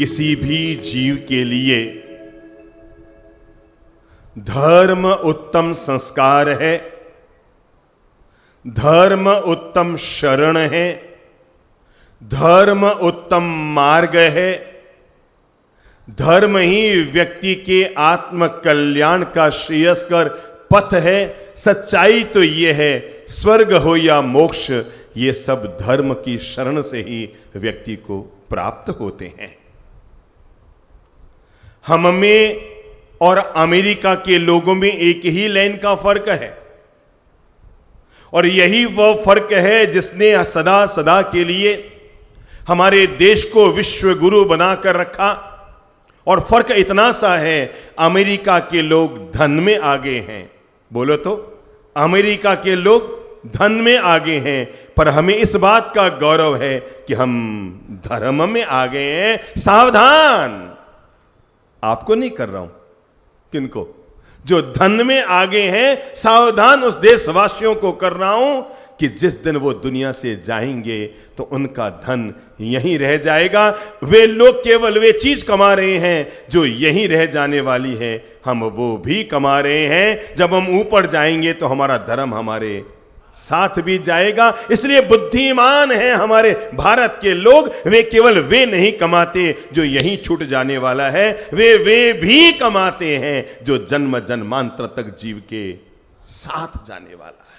किसी भी जीव के लिए धर्म उत्तम संस्कार है, धर्म उत्तम शरण है, धर्म उत्तम मार्ग है। धर्म ही व्यक्ति के आत्म कल्याण का श्रेयस्कर पथ है। सच्चाई तो यह है, स्वर्ग हो या मोक्ष, ये सब धर्म की शरण से ही व्यक्ति को प्राप्त होते हैं। हम में और अमेरिका के लोगों में एक ही लाइन का फर्क है, और यही वो फर्क है जिसने सदा सदा के लिए हमारे देश को विश्व गुरु बनाकर रखा। और फर्क इतना सा है, अमेरिका के लोग धन में आगे हैं। बोलो तो, अमेरिका के लोग धन में आगे हैं, पर हमें इस बात का गौरव है कि हम धर्म में आगे हैं। सावधान, आपको नहीं कर रहा हूं, किनको? जो धन में आगे हैं, सावधान उस देशवासियों को कर रहा हूं कि जिस दिन वो दुनिया से जाएंगे तो उनका धन यहीं रह जाएगा। वे लोग केवल वे चीज कमा रहे हैं जो यहीं रह जाने वाली है, हम वो भी कमा रहे हैं। जब हम ऊपर जाएंगे तो हमारा धर्म हमारे साथ भी जाएगा। इसलिए बुद्धिमान हैं हमारे भारत के लोग। वे केवल वे नहीं कमाते जो यहीं छूट जाने वाला है, वे भी कमाते हैं जो जन्म जन्मांतर तक जीव के साथ जाने वाला है।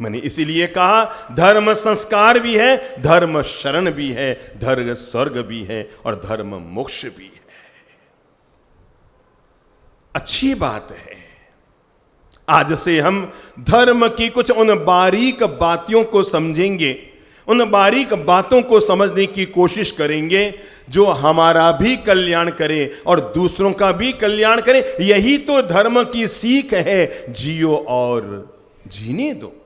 मैंने इसीलिए कहा, धर्म संस्कार भी है, धर्म शरण भी है, धर्म स्वर्ग भी है और धर्म मोक्ष भी है। अच्छी बात है। आज से हम धर्म की कुछ उन बारीक बातों को समझेंगे, उन बारीक बातों को समझने की कोशिश करेंगे जो हमारा भी कल्याण करे और दूसरों का भी कल्याण करे। यही तो धर्म की सीख है, जियो और जीने दो।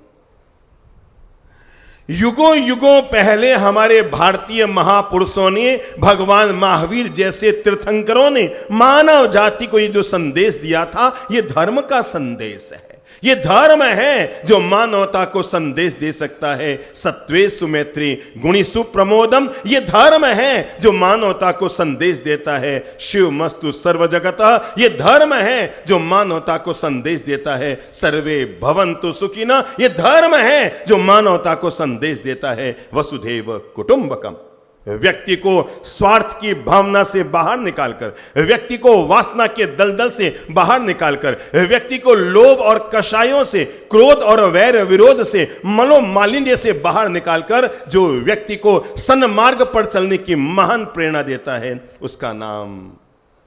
युगों युगों पहले हमारे भारतीय महापुरुषों ने, भगवान महावीर जैसे तीर्थंकरों ने मानव जाति को ये जो संदेश दिया था, ये धर्म का संदेश है। ये धर्म है जो मानवता को संदेश दे सकता है। सत्वे सुमैत्री गुणी सुप्रमोदम, ये धर्म है जो मानवता को संदेश देता है। शिव मस्तु सर्व जगतः, ये धर्म है जो मानवता को संदेश देता है। सर्वे भवन्तु सुखिनः, ये धर्म है जो मानवता को संदेश देता है। वसुधैव कुटुंबकम, व्यक्ति को स्वार्थ की भावना से बाहर निकालकर, व्यक्ति को वासना के दलदल से बाहर निकालकर, व्यक्ति को लोभ और कषायों से, क्रोध और वैर विरोध से, मनोमालिन्य से बाहर निकालकर जो व्यक्ति को सन्मार्ग पर चलने की महान प्रेरणा देता है, उसका नाम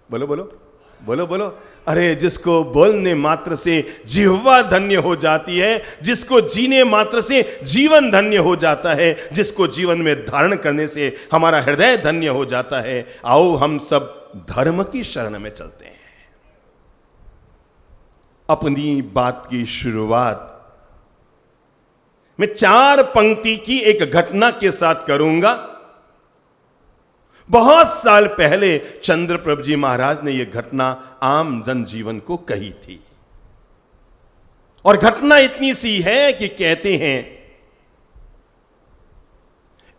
बोलो बोलो बोलो बोलो। अरे जिसको बोलने मात्र से जिह्वा धन्य हो जाती है, जिसको जीने मात्र से जीवन धन्य हो जाता है, जिसको जीवन में धारण करने से हमारा हृदय धन्य हो जाता है। आओ हम सब धर्म की शरण में चलते हैं। अपनी बात की शुरुआत मैं 4 पंक्ति की एक घटना के साथ करूंगा। बहुत साल पहले चंद्रप्रभ जी महाराज ने यह घटना आम जनजीवन को कही थी, और घटना इतनी सी है कि कहते हैं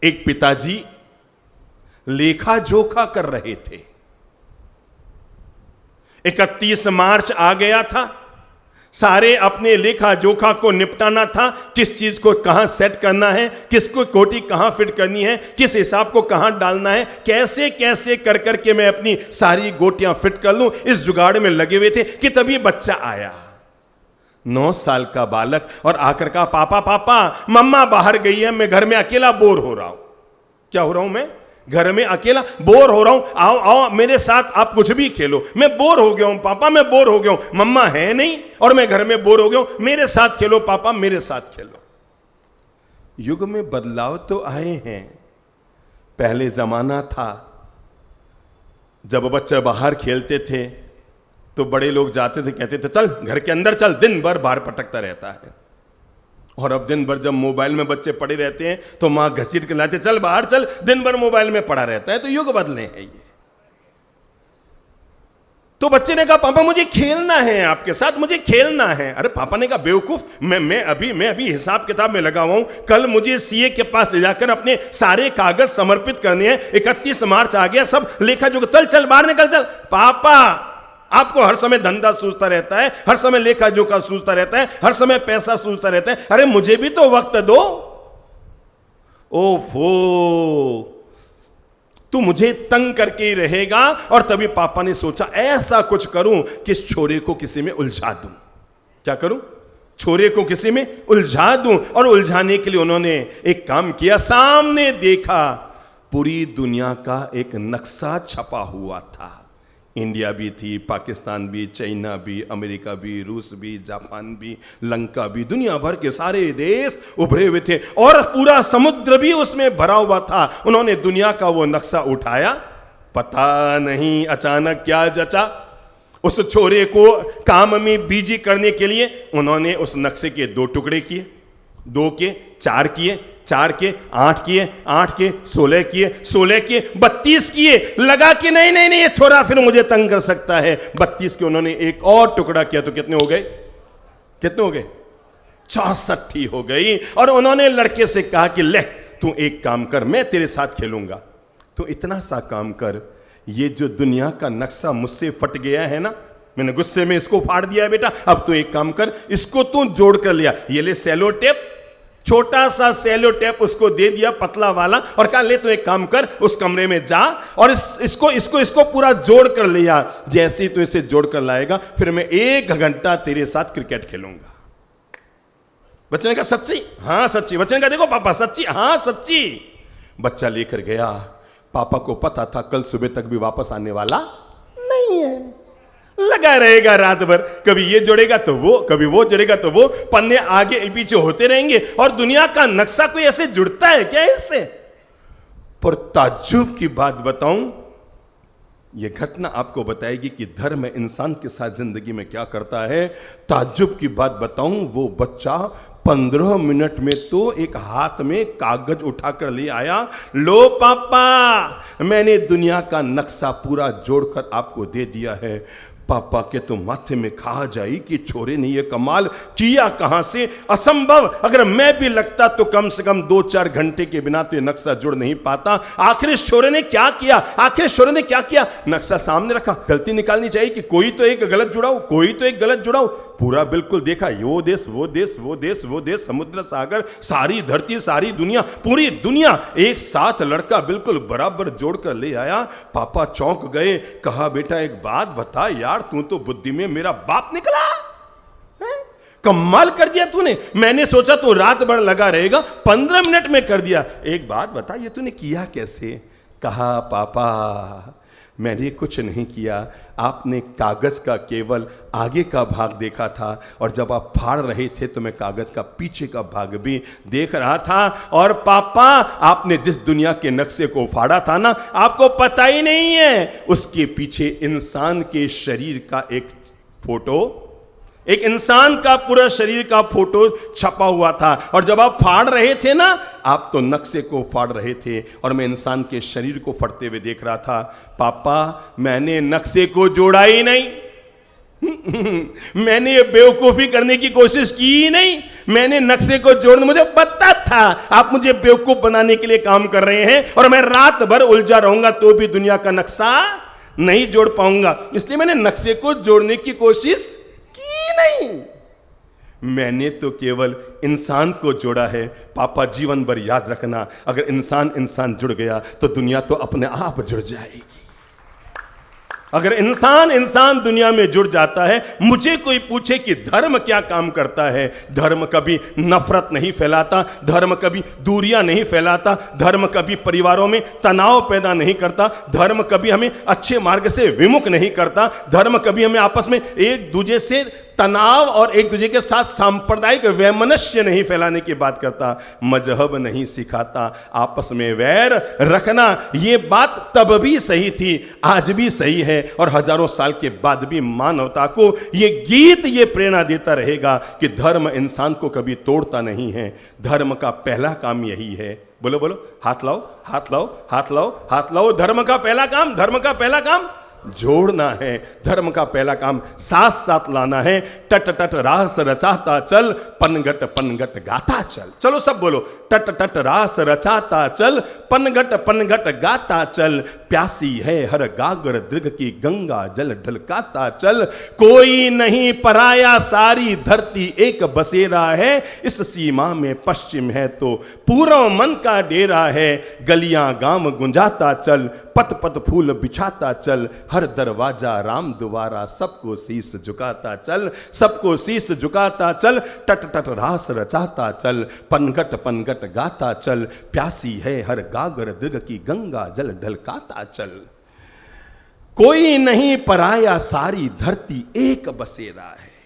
एक पिताजी लेखा जोखा कर रहे थे। 31 मार्च आ गया था, सारे अपने लेखा जोखा को निपटाना था। किस चीज को कहां सेट करना है, किसको कोटी कहां फिट करनी है, किस हिसाब को कहां डालना है, कैसे कैसे कर करके मैं अपनी सारी गोटियां फिट कर लूं, इस जुगाड़ में लगे हुए थे कि तभी बच्चा आया, 9 साल का बालक, और आकर कहा, पापा पापा मम्मा बाहर गई है, मैं घर में अकेला बोर हो रहा हूं। क्या हो रहा हूं मैं? घर में अकेला बोर हो रहा हूं। आओ आओ मेरे साथ, आप कुछ भी खेलो, मैं बोर हो गया हूं पापा, मैं बोर हो गया हूं, मम्मा है नहीं और मैं घर में बोर हो गया हूं, मेरे साथ खेलो पापा, मेरे साथ खेलो। युग में बदलाव तो आए हैं। पहले जमाना था जब बच्चे बाहर खेलते थे तो बड़े लोग जाते थे, कहते थे चल घर के अंदर चल, दिन भर बाहर पटकता रहता है। और अब दिन भर जब मोबाइल में बच्चे पड़े रहते हैं तो मां घसीट के लाते, चल बाहर चल, दिन भर मोबाइल में पड़ा रहता है। तो युग बदले हैं ये। तो बच्चे ने कहा पापा मुझे खेलना है आपके साथ, मुझे खेलना है। अरे पापा ने कहा बेवकूफ, मैं अभी हिसाब किताब में लगा हुआ हूं, कल मुझे सीए के पास ले जाकर अपने सारे कागज समर्पित करने हैं, 31 मार्च आ गया, सब लेखा जो, चल बाहर निकल चल। पापा आपको हर समय धंधा सूझता रहता है, हर समय लेखा जोखा सूझता रहता है, हर समय पैसा सूझता रहता है, अरे मुझे भी तो वक्त दो। ओफो, तू मुझे तंग करके ही रहेगा। और तभी पापा ने सोचा ऐसा कुछ करूं कि इस छोरे को किसी में उलझा दूं। क्या करूं? छोरे को किसी में उलझा दूं। और उलझाने के लिए उन्होंने एक काम किया, सामने देखा पूरी दुनिया का एक नक्शा छपा हुआ था। इंडिया भी थी, पाकिस्तान भी, चाइना भी, अमेरिका भी, रूस भी, जापान भी, लंका भी, दुनिया भर के सारे देश उभरे हुए थे और पूरा समुद्र भी उसमें भरा हुआ था। उन्होंने दुनिया का वो नक्शा उठाया, पता नहीं अचानक क्या जचा, उस छोरे को काम में बिजी करने के लिए उन्होंने उस नक्शे के 2 टुकड़े किए, 2 के 4 किए, 4 के 8 किए, 8 के 16 किए, 16 के 32 किए। लगा कि नहीं ये छोरा फिर मुझे तंग कर सकता है। 32 के उन्होंने एक और टुकड़ा किया तो कितने हो गए? 64 हो गई। और उन्होंने लड़के से कहा कि ले तू एक काम कर, मैं तेरे साथ खेलूंगा, तो इतना सा काम कर, ये जो दुनिया का नक्शा मुझसे फट गया है ना, मैंने गुस्से में इसको फाड़ दिया है बेटा, अब तू एक काम कर, इसको तू जोड़ कर लिया, ये ले सेलो टेप, छोटा सा सेलो टेप उसको दे दिया पतला वाला, और कहा ले तो एक काम कर, उस कमरे में जा और इसको पूरा जोड़ कर लिया। जैसे ही तू इसे जोड़ कर लाएगा फिर मैं 1 घंटा तेरे साथ क्रिकेट खेलूंगा। बच्चे ने कहा सच्ची? हाँ सच्ची। बच्चे ने कहा देखो पापा सच्ची? हाँ सच्ची। बच्चा लेकर गया, पापा को पता था कल सुबह तक भी वापस आने वाला नहीं है, लगा रहेगा रात भर, कभी ये जोड़ेगा तो वो, कभी वो जोड़ेगा तो वो, पन्ने आगे पीछे होते रहेंगे और दुनिया का नक्शा कोई ऐसे जुड़ता है क्या इससे? पर ताज्जुब की बात बताऊं, यह घटना आपको बताएगी कि धर्म इंसान के साथ जिंदगी में क्या करता है। ताज्जुब की बात बताऊं, वो बच्चा 15 मिनट में तो एक हाथ में कागज उठाकर ले आया। लो पापा, मैंने दुनिया का नक्शा पूरा जोड़कर आपको दे दिया है। पापा के तो माथे में खा जाई कि छोरे ने ये कमाल किया कहां से, असंभव। अगर मैं भी लगता तो कम से कम 2-4 घंटे के बिना तो ये नक्शा जुड़ नहीं पाता। आखिर इस छोरे ने क्या किया? नक्शा सामने रखा, गलती निकालनी चाहिए कि कोई तो एक गलत जुड़ाओ, पूरा बिल्कुल देखा, वो देश, समुद्र सागर, सारी धरती, सारी दुनिया, पूरी दुनिया एक साथ लड़का बिल्कुल बराबर जोड़कर ले आया। पापा चौंक गए, कहा बेटा एक बात बता यार, तू तो बुद्धि में मेरा बाप निकला है? कमाल कर दिया तूने। मैंने सोचा तू रात भर लगा रहेगा, 15 मिनट में कर दिया। एक बात बता, ये तूने किया कैसे? कहा पापा मैंने कुछ नहीं किया, आपने कागज का केवल आगे का भाग देखा था और जब आप फाड़ रहे थे तो मैं कागज का पीछे का भाग भी देख रहा था। और पापा आपने जिस दुनिया के नक्शे को फाड़ा था ना, आपको पता ही नहीं है उसके पीछे इंसान के शरीर का एक फोटो, एक इंसान का पूरा शरीर का फोटो छपा हुआ था। और जब आप फाड़ रहे थे ना, आप तो नक्शे को फाड़ रहे थे और मैं इंसान के शरीर को फटते हुए देख रहा था। पापा मैंने नक्शे को जोड़ा ही नहीं मैंने ये बेवकूफी करने की कोशिश की ही नहीं, मैंने नक्शे को जोड़ने, मुझे पता था आप मुझे बेवकूफ बनाने के लिए काम कर रहे हैं और मैं रात भर उलझा रहूंगा तो भी दुनिया का नक्शा नहीं जोड़ पाऊंगा, इसलिए मैंने नक्शे को जोड़ने की कोशिश नहीं। मैंने तो केवल इंसान को जोड़ा है। पापा जीवन भर याद रखना, अगर इंसान जुड़ गया तो दुनिया तो अपने आप जुड़ जाएगी। अगर इंसान दुनिया में जुड़ जाता है, मुझे कोई पूछे कि धर्म क्या काम करता है, धर्म कभी नफरत नहीं फैलाता, धर्म कभी दूरियां नहीं फैलाता, धर्म कभी परिवारों में तनाव पैदा नहीं करता, धर्म कभी हमें अच्छे मार्ग से विमुख नहीं करता, धर्म कभी हमें आपस में एक दूसरे से तनाव और एक दूसरे के साथ सांप्रदायिक वैमनस्य नहीं फैलाने की बात करता, मजहब नहीं सिखाता आपस में वैर रखना। ये बात तब भी सही थी, आज भी सही है और हजारों साल के बाद भी मानवता को ये गीत ये प्रेरणा देता रहेगा कि धर्म इंसान को कभी तोड़ता नहीं है। धर्म का पहला काम यही है, बोलो बोलो, हाथ लाओ, हाथ लाओ, हाथ लाओ, हाथ लाओ। धर्म का पहला काम जोड़ना है। धर्म का पहला काम साथ साथ लाना है। टट टट रास रचाता चल, पनघट पनघट गाता चल। चलो सब बोलो, टट टट रास रचाता चल, पनघट पनघट गाता चल। प्यासी है हर गागर दृग की गंगा जल ढलकाता चल। कोई नहीं पराया सारी धरती एक बसेरा है। इस सीमा में पश्चिम है तो पूर्व मन का डेरा है। गलियां गांव गुंजाता चल, पत पत फूल बिछाता चल। हर दरवाजा राम द्वारा, सबको शीश झुकाता चल, सबको शीश झुकाता चल। टट टट रास रचाता चल, पनघट पनघट गाता चल। प्यासी है हर गागर दृग की गंगा जल ढलकाता चल। कोई नहीं पराया सारी धरती एक बसेरा है।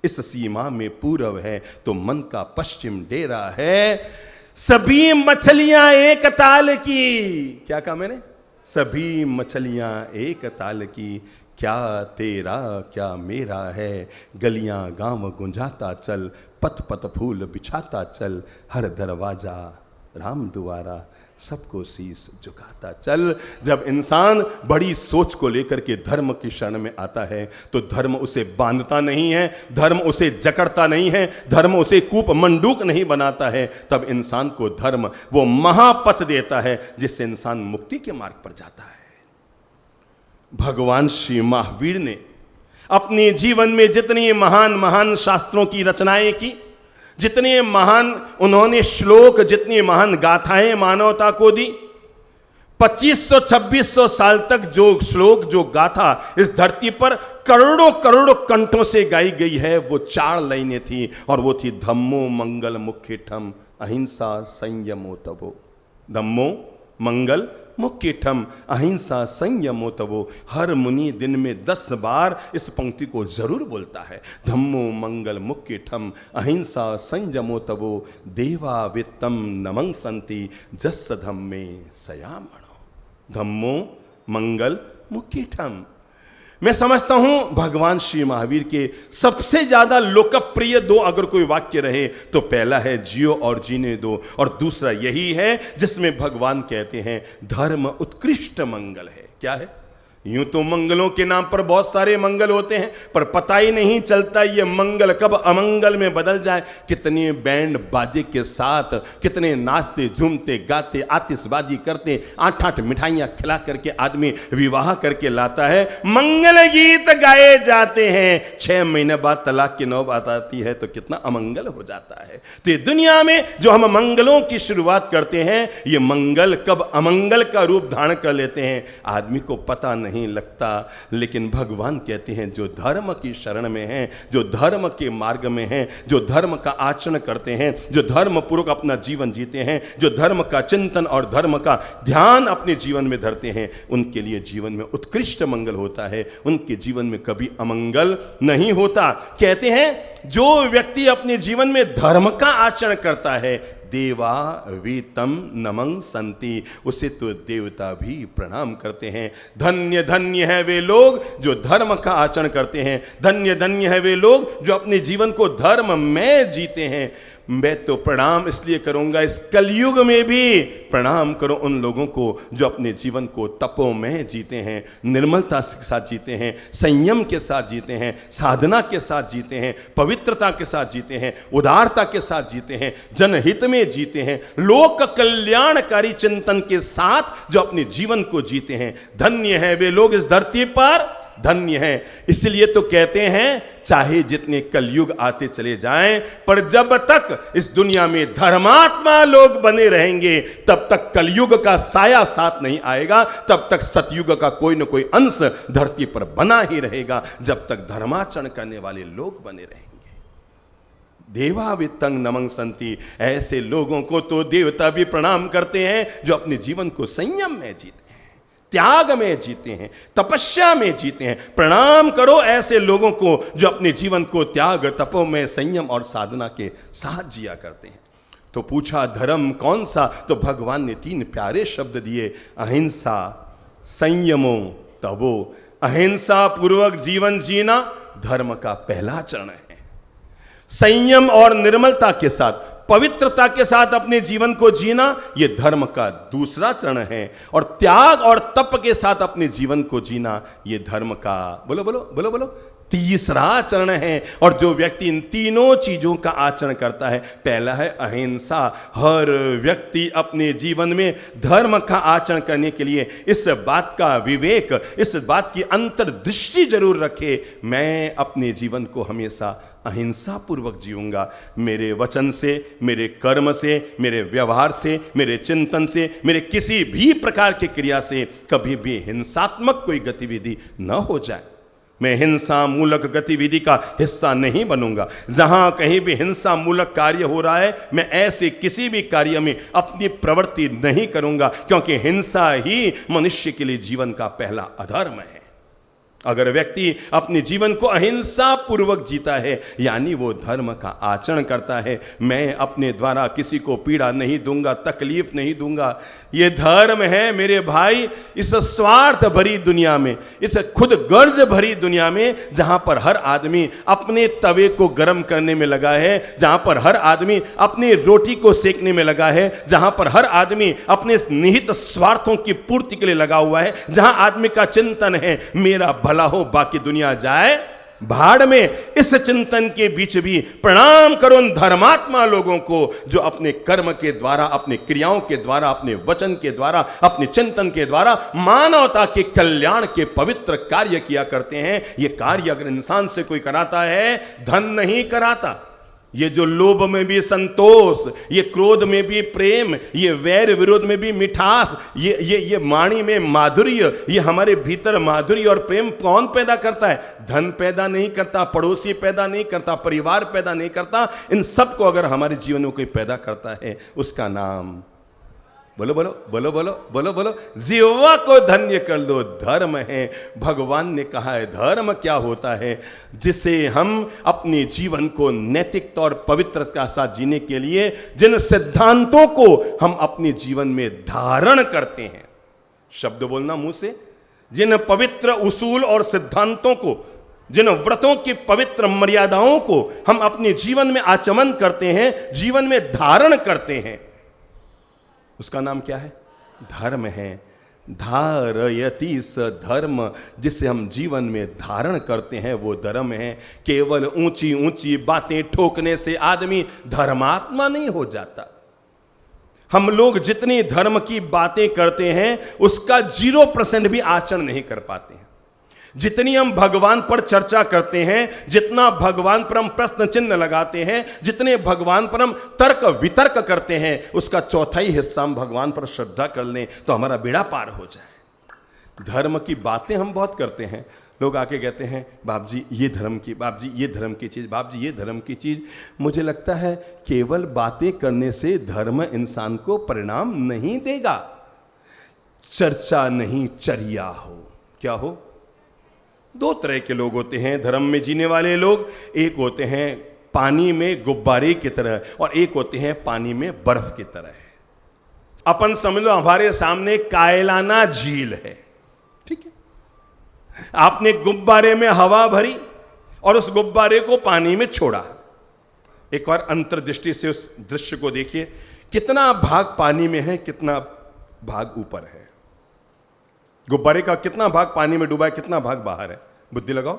इस सीमा में पूरब है तो मन का पश्चिम डेरा है। सभी मछलियां एक ताल की, क्या कहा मैंने? सभी मछलियां एक ताल की। क्या तेरा क्या मेरा है। गलियां गांव गुंजाता चल, पत पत फूल बिछाता चल। हर दरवाजा राम द्वारा, सबको शीश झुकाता चल। जब इंसान बड़ी सोच को लेकर के धर्म की शरण में आता है तो धर्म उसे बांधता नहीं है, धर्म उसे जकड़ता नहीं है, धर्म उसे कूप मंडूक नहीं बनाता है। तब इंसान को धर्म वो महापथ देता है जिससे इंसान मुक्ति के मार्ग पर जाता है। भगवान श्री महावीर ने अपने जीवन में जितनी महान महान शास्त्रों की रचनाएं की, जितने महान उन्होंने श्लोक, जितनी महान गाथाएं मानवता को दी, 2500-2600 साल तक जो श्लोक, जो गाथा इस धरती पर करोड़ों करोड़ों कंठों से गाई गई है, वो 4 लाइनें थी और वो थी धम्मो मंगल मुख्यठम अहिंसा संयमो तवो। धम्मो मंगल मुख्यठम अहिंसा संयमो तवो। हर मुनि दिन में 10 बार इस पंक्ति को जरूर बोलता है। धम्मो मंगल मुख्यठम अहिंसा संयमो तवो। देवा वित्तम नमं संति जस धम्मे सयामणो। धम्मो मंगल मुख्यठम। मैं समझता हूं भगवान श्री महावीर के सबसे ज्यादा लोकप्रिय 2 अगर कोई वाक्य रहे तो पहला है जियो और जीने दो, और दूसरा यही है जिसमें भगवान कहते हैं धर्म उत्कृष्ट मंगल है। क्या है? यूं तो मंगलों के नाम पर बहुत सारे मंगल होते हैं, पर पता ही नहीं चलता ये मंगल कब अमंगल में बदल जाए। कितने बैंड बाजे के साथ, कितने नाचते झूमते गाते आतिशबाजी करते, 8-8 मिठाइयां खिला करके आदमी विवाह करके लाता है। मंगल गीत गाए जाते हैं, 6 महीने बाद तलाक की नौबत आती है तो कितना अमंगल हो जाता है। तो ये दुनिया में जो हम मंगलों की शुरुआत करते हैं, ये मंगल कब अमंगल का रूप धारण कर लेते हैं आदमी को पता नहीं लगता। लेकिन भगवान कहते हैं जो धर्म की शरण में हैं, जो धर्म के मार्ग में हैं, जो धर्म का आचरण करते हैं, जो धर्म पूर्वक अपना जीवन जीते हैं, जो धर्म का चिंतन और धर्म का ध्यान अपने जीवन में धरते हैं, उनके लिए जीवन में उत्कृष्ट मंगल होता है। उनके जीवन में कभी अमंगल नहीं होता। कहते हैं जो व्यक्ति अपने जीवन में धर्म का आचरण करता है, देवा वीतम नमं संति, उसे तो देवता भी प्रणाम करते हैं। धन्य धन्य है वे लोग जो धर्म का आचरण करते हैं। धन्य धन्य है वे लोग जो अपने जीवन को धर्म में जीते हैं। मैं तो प्रणाम इसलिए करूंगा, इस कलयुग में भी प्रणाम करो उन लोगों को जो अपने जीवन को तपो में जीते हैं, निर्मलता के साथ जीते हैं, संयम के साथ जीते हैं, साधना के साथ जीते हैं, पवित्रता के साथ जीते हैं, उदारता के साथ जीते हैं, जनहित में जीते हैं, लोक कल्याणकारी चिंतन के साथ जो अपने जीवन को जीते हैं। धन्य है वे लोग इस धरती पर, धन्य है। इसलिए तो कहते हैं चाहे जितने कलयुग आते चले जाएं, पर जब तक इस दुनिया में धर्मात्मा लोग बने रहेंगे तब तक कलयुग का साया साथ नहीं आएगा, तब तक सतयुग का कोई न कोई अंश धरती पर बना ही रहेगा, जब तक धर्माचरण करने वाले लोग बने रहेंगे। देवा वित्तंग नमं संति, ऐसे लोगों को तो देवता भी प्रणाम करते हैं जो अपने जीवन को संयम में जीते, त्याग में जीते हैं, तपस्या में जीते हैं। प्रणाम करो ऐसे लोगों को जो अपने जीवन को त्याग, तपो में, संयम और साधना के साथ जिया करते हैं। तो पूछा धर्म कौन सा, तो भगवान ने 3 प्यारे शब्द दिए, अहिंसा संयमो तवो। अहिंसा पूर्वक जीवन जीना धर्म का पहला चरण है। संयम और निर्मलता के साथ पवित्रता के साथ अपने जीवन को जीना, यह धर्म का दूसरा चरण है। और त्याग और तप के साथ अपने जीवन को जीना, यह धर्म का बोलो बोलो बोलो बोलो तीसरा चरण है। और जो व्यक्ति इन तीनों चीजों का आचरण करता है, पहला है अहिंसा। हर व्यक्ति अपने जीवन में धर्म का आचरण करने के लिए इस बात का विवेक, इस बात की अंतर्दृष्टि जरूर रखे, मैं अपने जीवन को हमेशा अहिंसा पूर्वक जीऊंगा। मेरे वचन से, मेरे कर्म से, मेरे व्यवहार से, मेरे चिंतन से, मेरे किसी भी प्रकार की क्रिया से कभी भी हिंसात्मक कोई गतिविधि न हो जाए। मैं हिंसा मूलक गतिविधि का हिस्सा नहीं बनूंगा। जहां कहीं भी हिंसा मूलक कार्य हो रहा है, मैं ऐसे किसी भी कार्य में अपनी प्रवृत्ति नहीं करूंगा, क्योंकि हिंसा ही मनुष्य के लिए जीवन का पहला अधर्म है। अगर व्यक्ति अपने जीवन को अहिंसा पूर्वक जीता है, यानी वो धर्म का आचरण करता है, मैं अपने द्वारा किसी को पीड़ा नहीं दूंगा, तकलीफ नहीं दूंगा, ये धर्म है मेरे भाई। इस स्वार्थ भरी दुनिया में, इस खुद गर्ज भरी दुनिया में, जहां पर हर आदमी अपने तवे को गर्म करने में लगा है, जहां पर हर आदमी अपनी रोटी को सेकने में लगा है, जहां पर हर आदमी अपने निहित स्वार्थों की पूर्ति के लिए लगा हुआ है, जहां आदमी का चिंतन है मेरा भला हो, बाकी दुनिया जाए भाड़ में, इस चिंतन के बीच भी प्रणाम करो उन धर्मात्मा लोगों को जो अपने कर्म के द्वारा, अपने क्रियाओं के द्वारा, अपने वचन के द्वारा, अपने चिंतन के द्वारा मानवता के कल्याण के पवित्र कार्य किया करते हैं। ये कार्य अगर इंसान से कोई कराता है, धन नहीं कराता। ये जो लोभ में भी संतोष, ये क्रोध में भी प्रेम, ये वैर विरोध में भी मिठास, ये वाणी में माधुर्य, ये हमारे भीतर माधुर्य और प्रेम कौन पैदा करता है? धन पैदा नहीं करता, पड़ोसी पैदा नहीं करता, परिवार पैदा नहीं करता। इन सब को अगर हमारे जीवन में कोई पैदा करता है, उसका नाम बोलो बोलो बोलो बोलो बोलो बोलो जीवा को धन्य कर लो, धर्म है। भगवान ने कहा है धर्म क्या होता है? जिसे हम अपने जीवन को नैतिकता और पवित्रता के साथ जीने के लिए जिन सिद्धांतों को हम अपने जीवन में धारण करते हैं, शब्द बोलना मुंह से, जिन पवित्र उसूल और सिद्धांतों को, जिन व्रतों की पवित्र मर्यादाओं को हम अपने जीवन में आचमन करते हैं, जीवन में धारण करते हैं, उसका नाम क्या है? धर्म है। धारयति स धर्म, जिसे हम जीवन में धारण करते हैं वो धर्म है। केवल ऊंची ऊंची बातें ठोकने से आदमी धर्मात्मा नहीं हो जाता। हम लोग जितनी धर्म की बातें करते हैं उसका 0% भी आचरण नहीं कर पाते हैं। जितनी हम भगवान पर चर्चा करते हैं, जितना भगवान पर हम प्रश्न चिन्ह लगाते हैं, जितने भगवान पर हम तर्क वितर्क करते हैं, उसका चौथाई हिस्सा हम भगवान पर श्रद्धा कर लें तो हमारा बेड़ा पार हो जाए। धर्म की बातें हम बहुत करते हैं। लोग आके कहते हैं बाप जी ये धर्म की, बाप जी ये धर्म की चीज, बाप जी ये धर्म की चीज। मुझे लगता है केवल बातें करने से धर्म इंसान को परिणाम नहीं देगा। चर्चा नहीं, चर्या हो। क्या हो? दो तरह के लोग होते हैं धर्म में जीने वाले लोग। एक होते हैं पानी में गुब्बारे की तरह और एक होते हैं पानी में बर्फ की तरह। अपन समझ लो हमारे सामने कायलाना झील है, ठीक है? आपने गुब्बारे में हवा भरी और उस गुब्बारे को पानी में छोड़ा। एक बार अंतर्दृष्टि से उस दृश्य को देखिए, कितना भाग पानी में है, कितना भाग ऊपर है। गुब्बारे का कितना भाग पानी में डूबा है, कितना भाग बाहर है? बुद्धि लगाओ।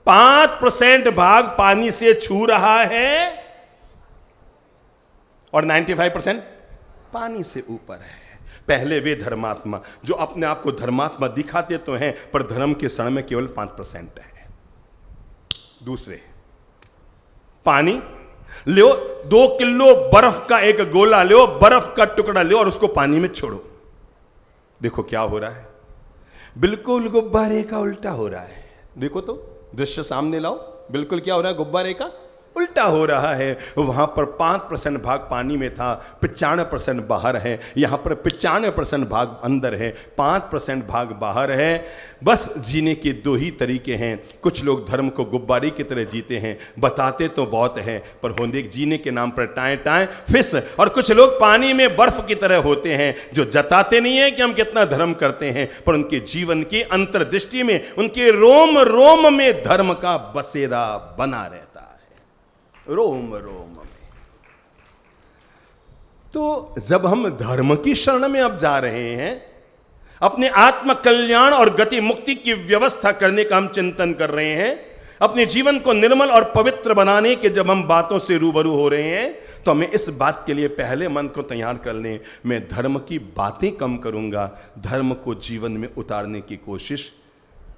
5% भाग पानी से छू रहा है और 95% पानी से ऊपर है। पहले वे धर्मात्मा जो अपने आप को धर्मात्मा दिखाते तो हैं, पर धर्म के क्षण में केवल 5% है। दूसरे, पानी लो, 2 किलो बर्फ का एक गोला लो, बर्फ का टुकड़ा लो और उसको पानी में छोड़ो। देखो क्या हो रहा है? बिल्कुल गुब्बारे का उल्टा हो रहा है। देखो तो दृश्य सामने लाओ, बिल्कुल क्या हो रहा है? गुब्बारे का उल्टा हो रहा है। वहां पर 5% भाग पानी में था, 95% बाहर है। यहां पर 95% भाग अंदर है, 5% भाग बाहर है। बस जीने के 2 ही तरीके हैं। कुछ लोग धर्म को गुब्बारे की तरह जीते हैं, बताते तो बहुत है पर होने जीने के नाम पर टाएं टाएं फिस। और कुछ लोग पानी में बर्फ की तरह होते हैं, जो जताते नहीं है कि हम कितना धर्म करते हैं, पर उनके जीवन की अंतर्दृष्टि में, उनके रोम रोम में धर्म का बसेरा बना रहता है। रोम रोम में। तो जब हम धर्म की शरण में अब जा रहे हैं, अपने आत्म कल्याण और गति मुक्ति की व्यवस्था करने का हम चिंतन कर रहे हैं, अपने जीवन को निर्मल और पवित्र बनाने के जब हम बातों से रूबरू हो रहे हैं, तो हमें इस बात के लिए पहले मन को तैयार कर लें, मैं धर्म की बातें कम करूंगा, धर्म को जीवन में उतारने की कोशिश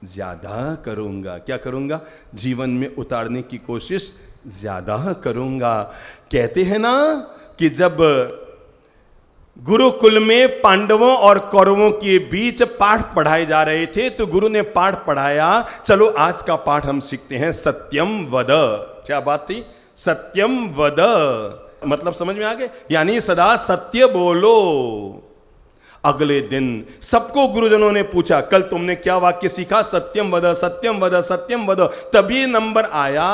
ज्यादा करूंगा। क्या करूंगा? जीवन में उतारने की कोशिश ज्यादा करूंगा। कहते हैं ना कि जब गुरुकुल में पांडवों और कौरवों के बीच पाठ पढ़ाए जा रहे थे, तो गुरु ने पाठ पढ़ाया, चलो आज का पाठ हम सीखते हैं, सत्यम वद। क्या बात थी? सत्यम वद, मतलब समझ में आ गए? यानी सदा सत्य बोलो। अगले दिन सबको गुरुजनों ने पूछा, कल तुमने क्या वाक्य सीखा? सत्यम वद, सत्यम वद, सत्यम वद। तभी नंबर आया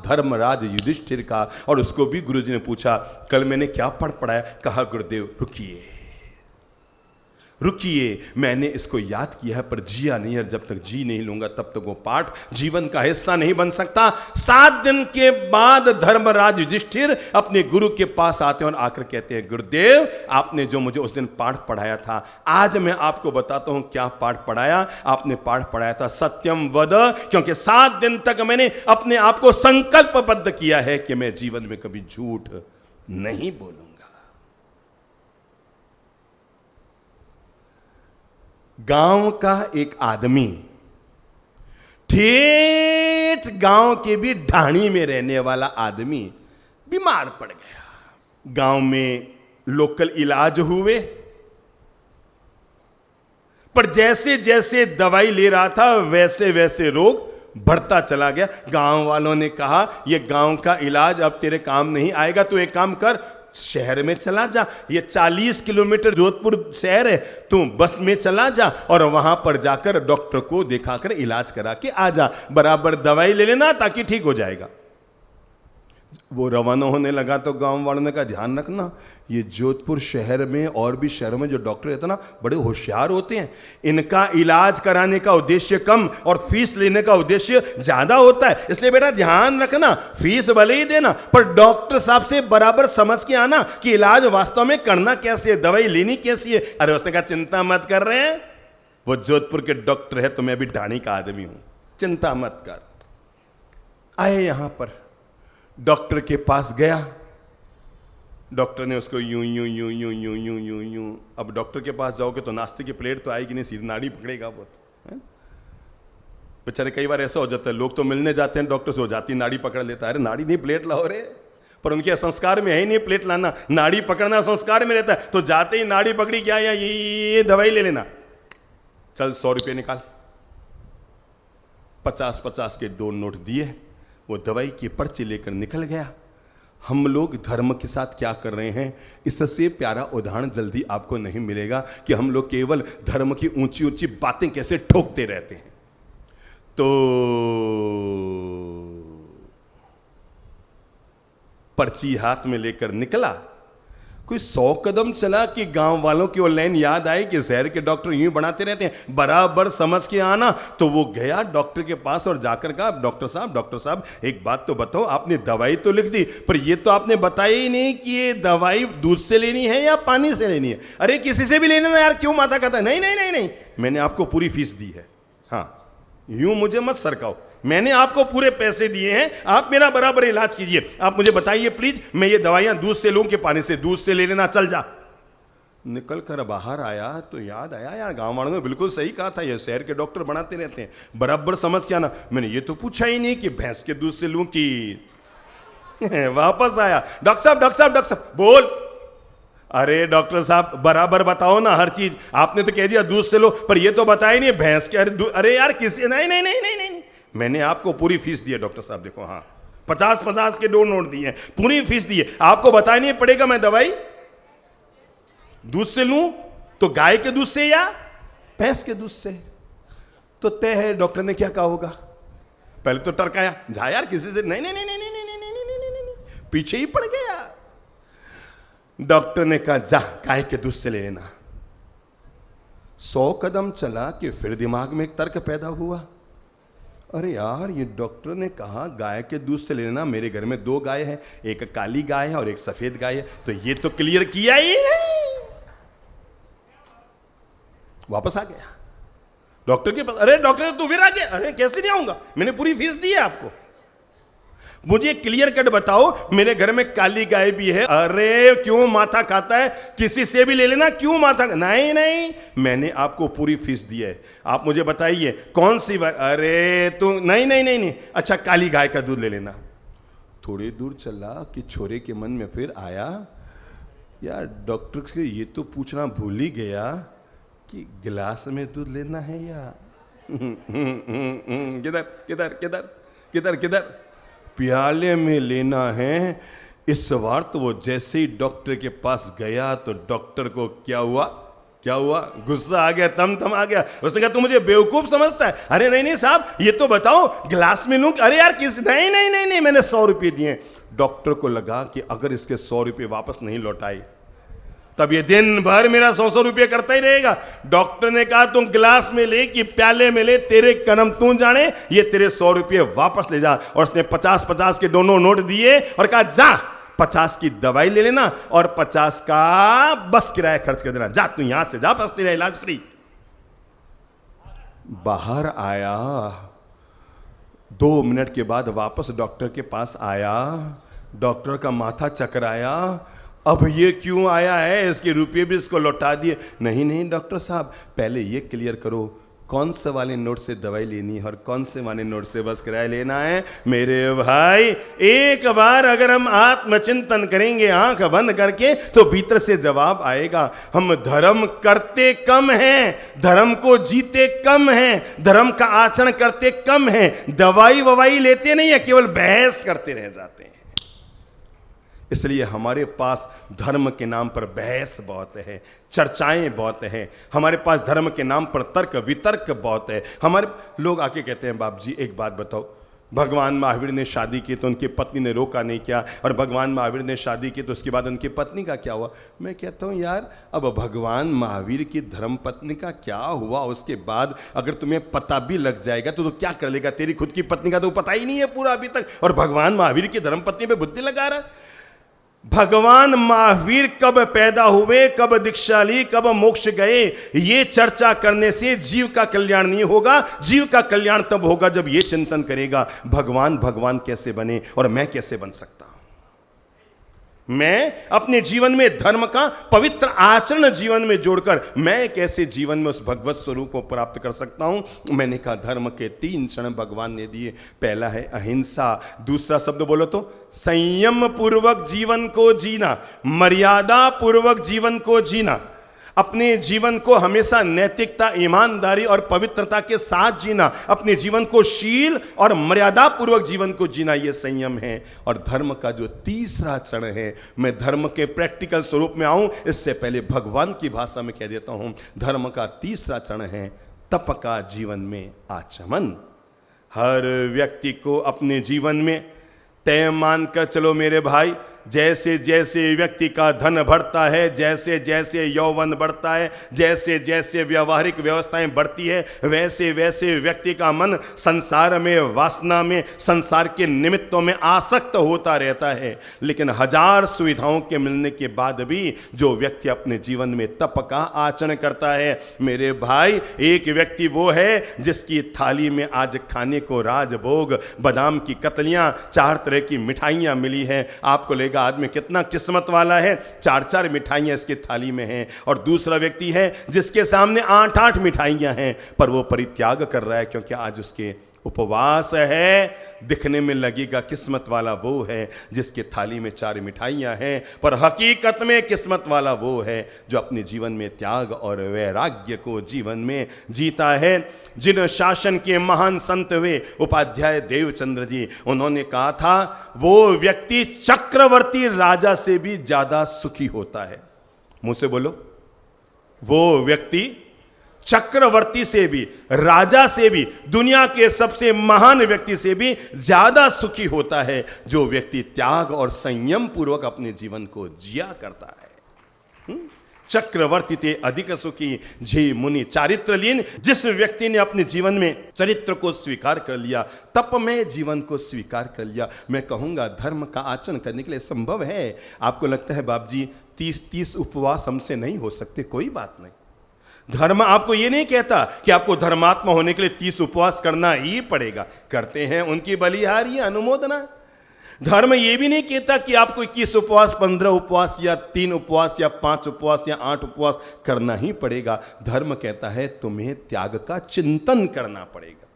धर्मराज युधिष्ठिर का, और उसको भी गुरुजी ने पूछा, कल मैंने क्या पढ़ाया? कहा, गुरुदेव रुकिए रुकिए, मैंने इसको याद किया है पर जिया नहीं है, जब तक जी नहीं लूंगा तब तक वो पाठ जीवन का हिस्सा नहीं बन सकता। 7 दिन के बाद धर्मराज युधिष्ठिर अपने गुरु के पास आते हैं और आकर कहते हैं, गुरुदेव आपने जो मुझे उस दिन पाठ पढ़ाया था, आज मैं आपको बताता हूं क्या पाठ पढ़ाया। आपने पाठ पढ़ाया था सत्यम वद, क्योंकि 7 दिन तक मैंने अपने आप को संकल्पबद्ध किया है कि मैं जीवन में कभी झूठ नहीं बोलूंगा। गांव का एक आदमी, ठेठ गांव के भी ढाणी में रहने वाला आदमी, बीमार पड़ गया। गांव में लोकल इलाज हुए, पर जैसे जैसे दवाई ले रहा था वैसे वैसे रोग बढ़ता चला गया। गांव वालों ने कहा, यह गांव का इलाज अब तेरे काम नहीं आएगा, तो एक काम कर, शहर में चला जा, ये 40 किलोमीटर जोधपुर शहर है, तू बस में चला जा और वहां पर जाकर डॉक्टर को दिखाकर इलाज करा के आ जा, बराबर दवाई ले लेना ताकि ठीक हो जाएगा। वो रवाना होने लगा तो गांव वालों ने कहा, ध्यान रखना, ये जोधपुर शहर में और भी शहरों में जो डॉक्टर रहते ना, बड़े होशियार होते हैं, इनका इलाज कराने का उद्देश्य कम और फीस लेने का उद्देश्य ज्यादा होता है, इसलिए बेटा ध्यान रखना, फीस भले ही देना पर डॉक्टर साहब से बराबर समझ के आना कि इलाज वास्तव में करना कैसे है, दवाई लेनी कैसी है। अरे उसने कहा, चिंता मत कर रहे हैं, वो जोधपुर के डॉक्टर है तो मैं भी ढाणी का आदमी हूं, चिंता मत कर। आए यहां पर, डॉक्टर के पास गया, डॉक्टर ने उसको यूं यूं यूं यूं यूं यूं यूं यूं, अब डॉक्टर के पास जाओगे तो नाश्ते की प्लेट तो आएगी नहीं, सीधी नाड़ी पकड़ेगा वो तो। बेचारे कई बार ऐसा हो जाता है, लोग तो मिलने जाते हैं डॉक्टर से, हो जाती नाड़ी पकड़ लेता है, अरे नाड़ी नहीं प्लेट लाओ रे, पर उनके संस्कार में है ही नहीं प्लेट लाना, नाड़ी पकड़ना संस्कार में रहता है। तो जाते ही नाड़ी पकड़ी, क्या या ये दवाई ले लेना, चल 100 रुपये निकाल। 50-50 के 2 नोट दिए, वो दवाई की पर्ची लेकर निकल गया। हम लोग धर्म के साथ क्या कर रहे हैं, इससे प्यारा उदाहरण जल्दी आपको नहीं मिलेगा कि हम लोग केवल धर्म की ऊंची ऊंची बातें कैसे ठोकते रहते हैं। तो पर्ची हाथ में लेकर निकला, कोई 100 कदम चला कि गांव वालों की वो लाइन याद आई कि शहर के डॉक्टर यूं बनाते रहते हैं, बराबर समझ के आना। तो वो गया डॉक्टर के पास और जाकर कहा, डॉक्टर साहब एक बात तो बताओ, आपने दवाई तो लिख दी पर ये तो आपने बताया ही नहीं कि ये दवाई दूध से लेनी है या पानी से लेनी है। अरे किसी से भी लेना ना यार, क्यों माथा खाता है? नहीं नहीं नहीं नहीं, मैंने आपको पूरी फीस दी है, हाँ यूं मुझे मत सरकाओ, मैंने आपको पूरे पैसे दिए हैं, आप मेरा बराबर इलाज कीजिए। आप मुझे बताइए प्लीज, मैं ये दवाइयां दूध से लूं कि पानी से? दूध से ले लेना, चल जा। निकल कर बाहर आया तो याद आया, यार गांव वालों ने बिल्कुल सही कहा था, ये शहर के डॉक्टर बनाते रहते हैं, बराबर समझ के आना। मैंने ये तो पूछा ही नहीं कि भैंस के दूध से लूं कि वापस आया, डॉक्टर साहब बोल। अरे डॉक्टर साहब बराबर बताओ ना हर चीज, आपने तो कह दिया दूध से लो, पर ये तो बताया नहीं भैंस के। अरे यार किसी, नहीं नहीं नहीं नहीं नहीं, मैंने आपको पूरी फीस दी है डॉक्टर साहब, देखो हाँ 50-50 के 2 नोट दिए, पूरी फीस दी है, आपको बताया नहीं पड़ेगा मैं दवाई दूध से लूं तो गाय के दूध से या भैंस के दूध से, तो तय है डॉक्टर ने क्या कहा होगा। पहले तो टरकाया, जा यार किसी से, नहीं नहीं नहीं नहीं नहीं नहीं नहीं नहीं नहीं, पीछे ही पड़ गया। डॉक्टर ने कहा जा गाय के दूध से ले लेना। 100 कदम चला कि फिर दिमाग में एक तर्क पैदा हुआ, अरे यार, ये डॉक्टर ने कहा गाय के दूध से लेना, मेरे घर में 2 गाय है, एक काली गाय है और एक सफेद गाय है, तो ये तो क्लियर किया ही नहीं। वापस आ गया डॉक्टर के पास। अरे डॉक्टर, तू फिर आ गया? अरे कैसे नहीं आऊंगा, मैंने पूरी फीस दी है आपको, मुझे क्लियर कट बताओ, मेरे घर में काली गाय भी है। अरे क्यों माथा खाता है, किसी से भी ले लेना, क्यों माथा? नहीं नहीं, मैंने आपको पूरी फीस दी है, आप मुझे बताइए कौन सी बात? अरे तू नहीं नहीं नहीं नहीं, अच्छा काली गाय का दूध ले लेना। थोड़ी दूर चला कि छोरे के मन में फिर आया, यार डॉक्टर से ये तो पूछना भूल ही गया कि गिलास में दूध लेना है या किधर किधर किधर किधर किधर प्याले में लेना है। इस बार तो वो जैसे ही डॉक्टर के पास गया तो डॉक्टर को क्या हुआ, क्या हुआ? गुस्सा आ गया, तम आ गया। उसने कहा तू मुझे बेवकूफ समझता है? अरे नहीं नहीं साहब, ये तो बताओ गिलास में लूं? अरे यार किस, नहीं नहीं नहीं नहीं, मैंने 100 रुपये दिए। डॉक्टर को लगा कि अगर इसके 100 रुपये वापस नहीं लौटाए तब ये दिन भर मेरा 100 रुपये करता ही रहेगा। डॉक्टर ने कहा तुम गिलास में ले कि प्याले में ले, तेरे कर्म तू जाने, ये तेरे 100 रुपये वापस ले जा। और उसने 50-50 के दोनों नोट दिए और कहा जा 50 की दवाई ले लेना और 50 का बस किराया खर्च कर देना, जा तू यहां से जा, बस तेरा इलाज फ्री। बाहर आया, 2 मिनट के बाद वापस डॉक्टर के पास आया। डॉक्टर का माथा चकराया, अब ये क्यों आया है, इसके रुपये भी इसको लौटा दिए। नहीं नहीं डॉक्टर साहब, पहले ये क्लियर करो कौन से वाले नोट से दवाई लेनी है और कौन से वाले नोट से बस किराया लेना है। मेरे भाई, एक बार अगर हम आत्मचिंतन करेंगे आंख बंद करके तो भीतर से जवाब आएगा। हम धर्म करते कम हैं, धर्म को जीते कम हैं, धर्म का आचरण करते कम हैं, दवाई ववाई लेते नहीं है, केवल बहस करते रह जाते हैं। इसलिए हमारे पास धर्म के नाम पर बहस बहुत है, चर्चाएं बहुत हैं, हमारे पास धर्म के नाम पर तर्क वितर्क बहुत है। हमारे लोग आके कहते हैं बाप जी एक बात बताओ, भगवान महावीर ने शादी की तो उनकी पत्नी ने रोका नहीं किया, और भगवान महावीर ने शादी की तो उसके बाद उनकी पत्नी का क्या हुआ? मैं कहता हूँ यार, अब भगवान महावीर की धर्म पत्नी का क्या हुआ उसके बाद अगर तुम्हें पता भी लग जाएगा तो क्या कर लेगा? तेरी खुद की पत्नी का तो पता ही नहीं है पूरा अभी तक, और भगवान महावीर की धर्म पत्नी पे बुद्धि लगा रहा। भगवान महावीर कब पैदा हुए, कब दीक्षा ली, कब मोक्ष गए, ये चर्चा करने से जीव का कल्याण नहीं होगा। जीव का कल्याण तब होगा जब ये चिंतन करेगा भगवान भगवान कैसे बने और मैं कैसे बन सकता हूं। मैं अपने जीवन में धर्म का पवित्र आचरण जीवन में जोड़कर मैं कैसे जीवन में उस भगवत स्वरूप को प्राप्त कर सकता हूं। मैंने कहा धर्म के 3 क्षण भगवान ने दिए। पहला है अहिंसा, दूसरा शब्द बोलो तो संयम पूर्वक जीवन को जीना, मर्यादा पूर्वक जीवन को जीना, अपने जीवन को हमेशा नैतिकता, ईमानदारी और पवित्रता के साथ जीना, अपने जीवन को शील और मर्यादा पूर्वक जीवन को जीना, यह संयम है। और धर्म का जो तीसरा चरण है, मैं धर्म के प्रैक्टिकल स्वरूप में आऊं इससे पहले भगवान की भाषा में कह देता हूं, धर्म का तीसरा चरण है तप का जीवन में आचमन। हर व्यक्ति को अपने जीवन में तय मानकर चलो मेरे भाई, जैसे जैसे व्यक्ति का धन बढ़ता है, जैसे जैसे यौवन बढ़ता है, जैसे जैसे व्यावहारिक व्यवस्थाएं बढ़ती है, वैसे वैसे व्यक्ति का मन संसार में, वासना में, संसार के निमित्तों में आसक्त होता रहता है। लेकिन हजार सुविधाओं के मिलने के बाद भी जो व्यक्ति अपने जीवन में तप का आचरण करता है, मेरे भाई, एक व्यक्ति वो है जिसकी थाली में आज खाने को राजभोग, बादाम की कतलियां, 4 तरह की मिठाइयां मिली है। आपको आदमी कितना किस्मत वाला है, 4-4 मिठाइयां इसके थाली में हैं। और दूसरा व्यक्ति है जिसके सामने 8-8 मिठाइयां हैं, पर वो परित्याग कर रहा है क्योंकि आज उसके उपवास है। दिखने में लगेगा किस्मत वाला वो है जिसके थाली में 4 मिठाइयां हैं, पर हकीकत में किस्मत वाला वो है जो अपने जीवन में त्याग और वैराग्य को जीवन में जीता है। जिन शासन के महान संत हुए उपाध्याय देवचंद्र जी, उन्होंने कहा था वो व्यक्ति चक्रवर्ती राजा से भी ज्यादा सुखी होता है। मुंह से बोलो, वो व्यक्ति चक्रवर्ती से भी, राजा से भी, दुनिया के सबसे महान व्यक्ति से भी ज्यादा सुखी होता है जो व्यक्ति त्याग और संयम पूर्वक अपने जीवन को जिया करता है। चक्रवर्ती ते अधिक सुखी जे मुनि चारित्रलीन। जिस व्यक्ति ने अपने जीवन में चरित्र को स्वीकार कर लिया, तप में जीवन को स्वीकार कर लिया, मैं कहूंगा धर्म का आचरण करने के लिए संभव है। आपको लगता है बाप जी 30 उपवास हमसे नहीं हो सकते, कोई बात नहीं। धर्म आपको यह नहीं कहता कि आपको धर्मात्मा होने के लिए 30 उपवास करना ही पड़ेगा, करते हैं उनकी बलिहारी अनुमोदना। धर्म यह भी नहीं कहता कि आपको 21 उपवास, 15 उपवास या 3 उपवास या 5 उपवास या 8 उपवास करना ही पड़ेगा। धर्म कहता है तुम्हें त्याग का चिंतन करना पड़ेगा।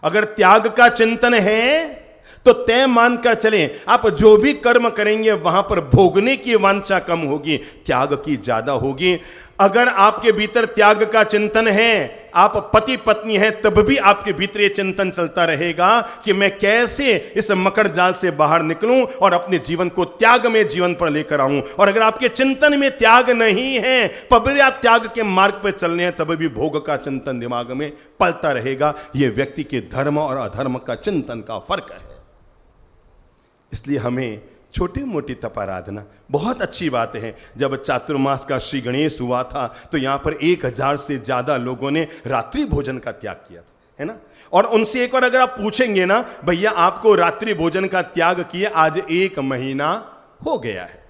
अगर त्याग का चिंतन है तो तय मानकर चलें, आप जो भी कर्म करेंगे वहां पर भोगने की वांछा कम होगी, त्याग की ज्यादा होगी। अगर आपके भीतर त्याग का चिंतन है, आप पति पत्नी हैं, तब भी आपके भीतर यह चिंतन चलता रहेगा कि मैं कैसे इस मकर जाल से बाहर निकलूं और अपने जीवन को त्याग में जीवन पर लेकर आऊं। और अगर आपके चिंतन में त्याग नहीं है, तब भी आप त्याग के मार्ग पर चलने हैं, तब भी भोग का चिंतन दिमाग में पलता रहेगा। यह व्यक्ति के धर्म और अधर्म का चिंतन का फर्क है। इसलिए हमें छोटी मोटी तपाराधना बहुत अच्छी बात है। जब चातुर्मास का श्री गणेश हुआ था तो यहां पर 1000 से ज्यादा लोगों ने रात्रि भोजन का त्याग किया था, है ना। और उनसे एक बार अगर आप पूछेंगे ना, भैया आपको रात्रि भोजन का त्याग किए आज 1 महीना हो गया है,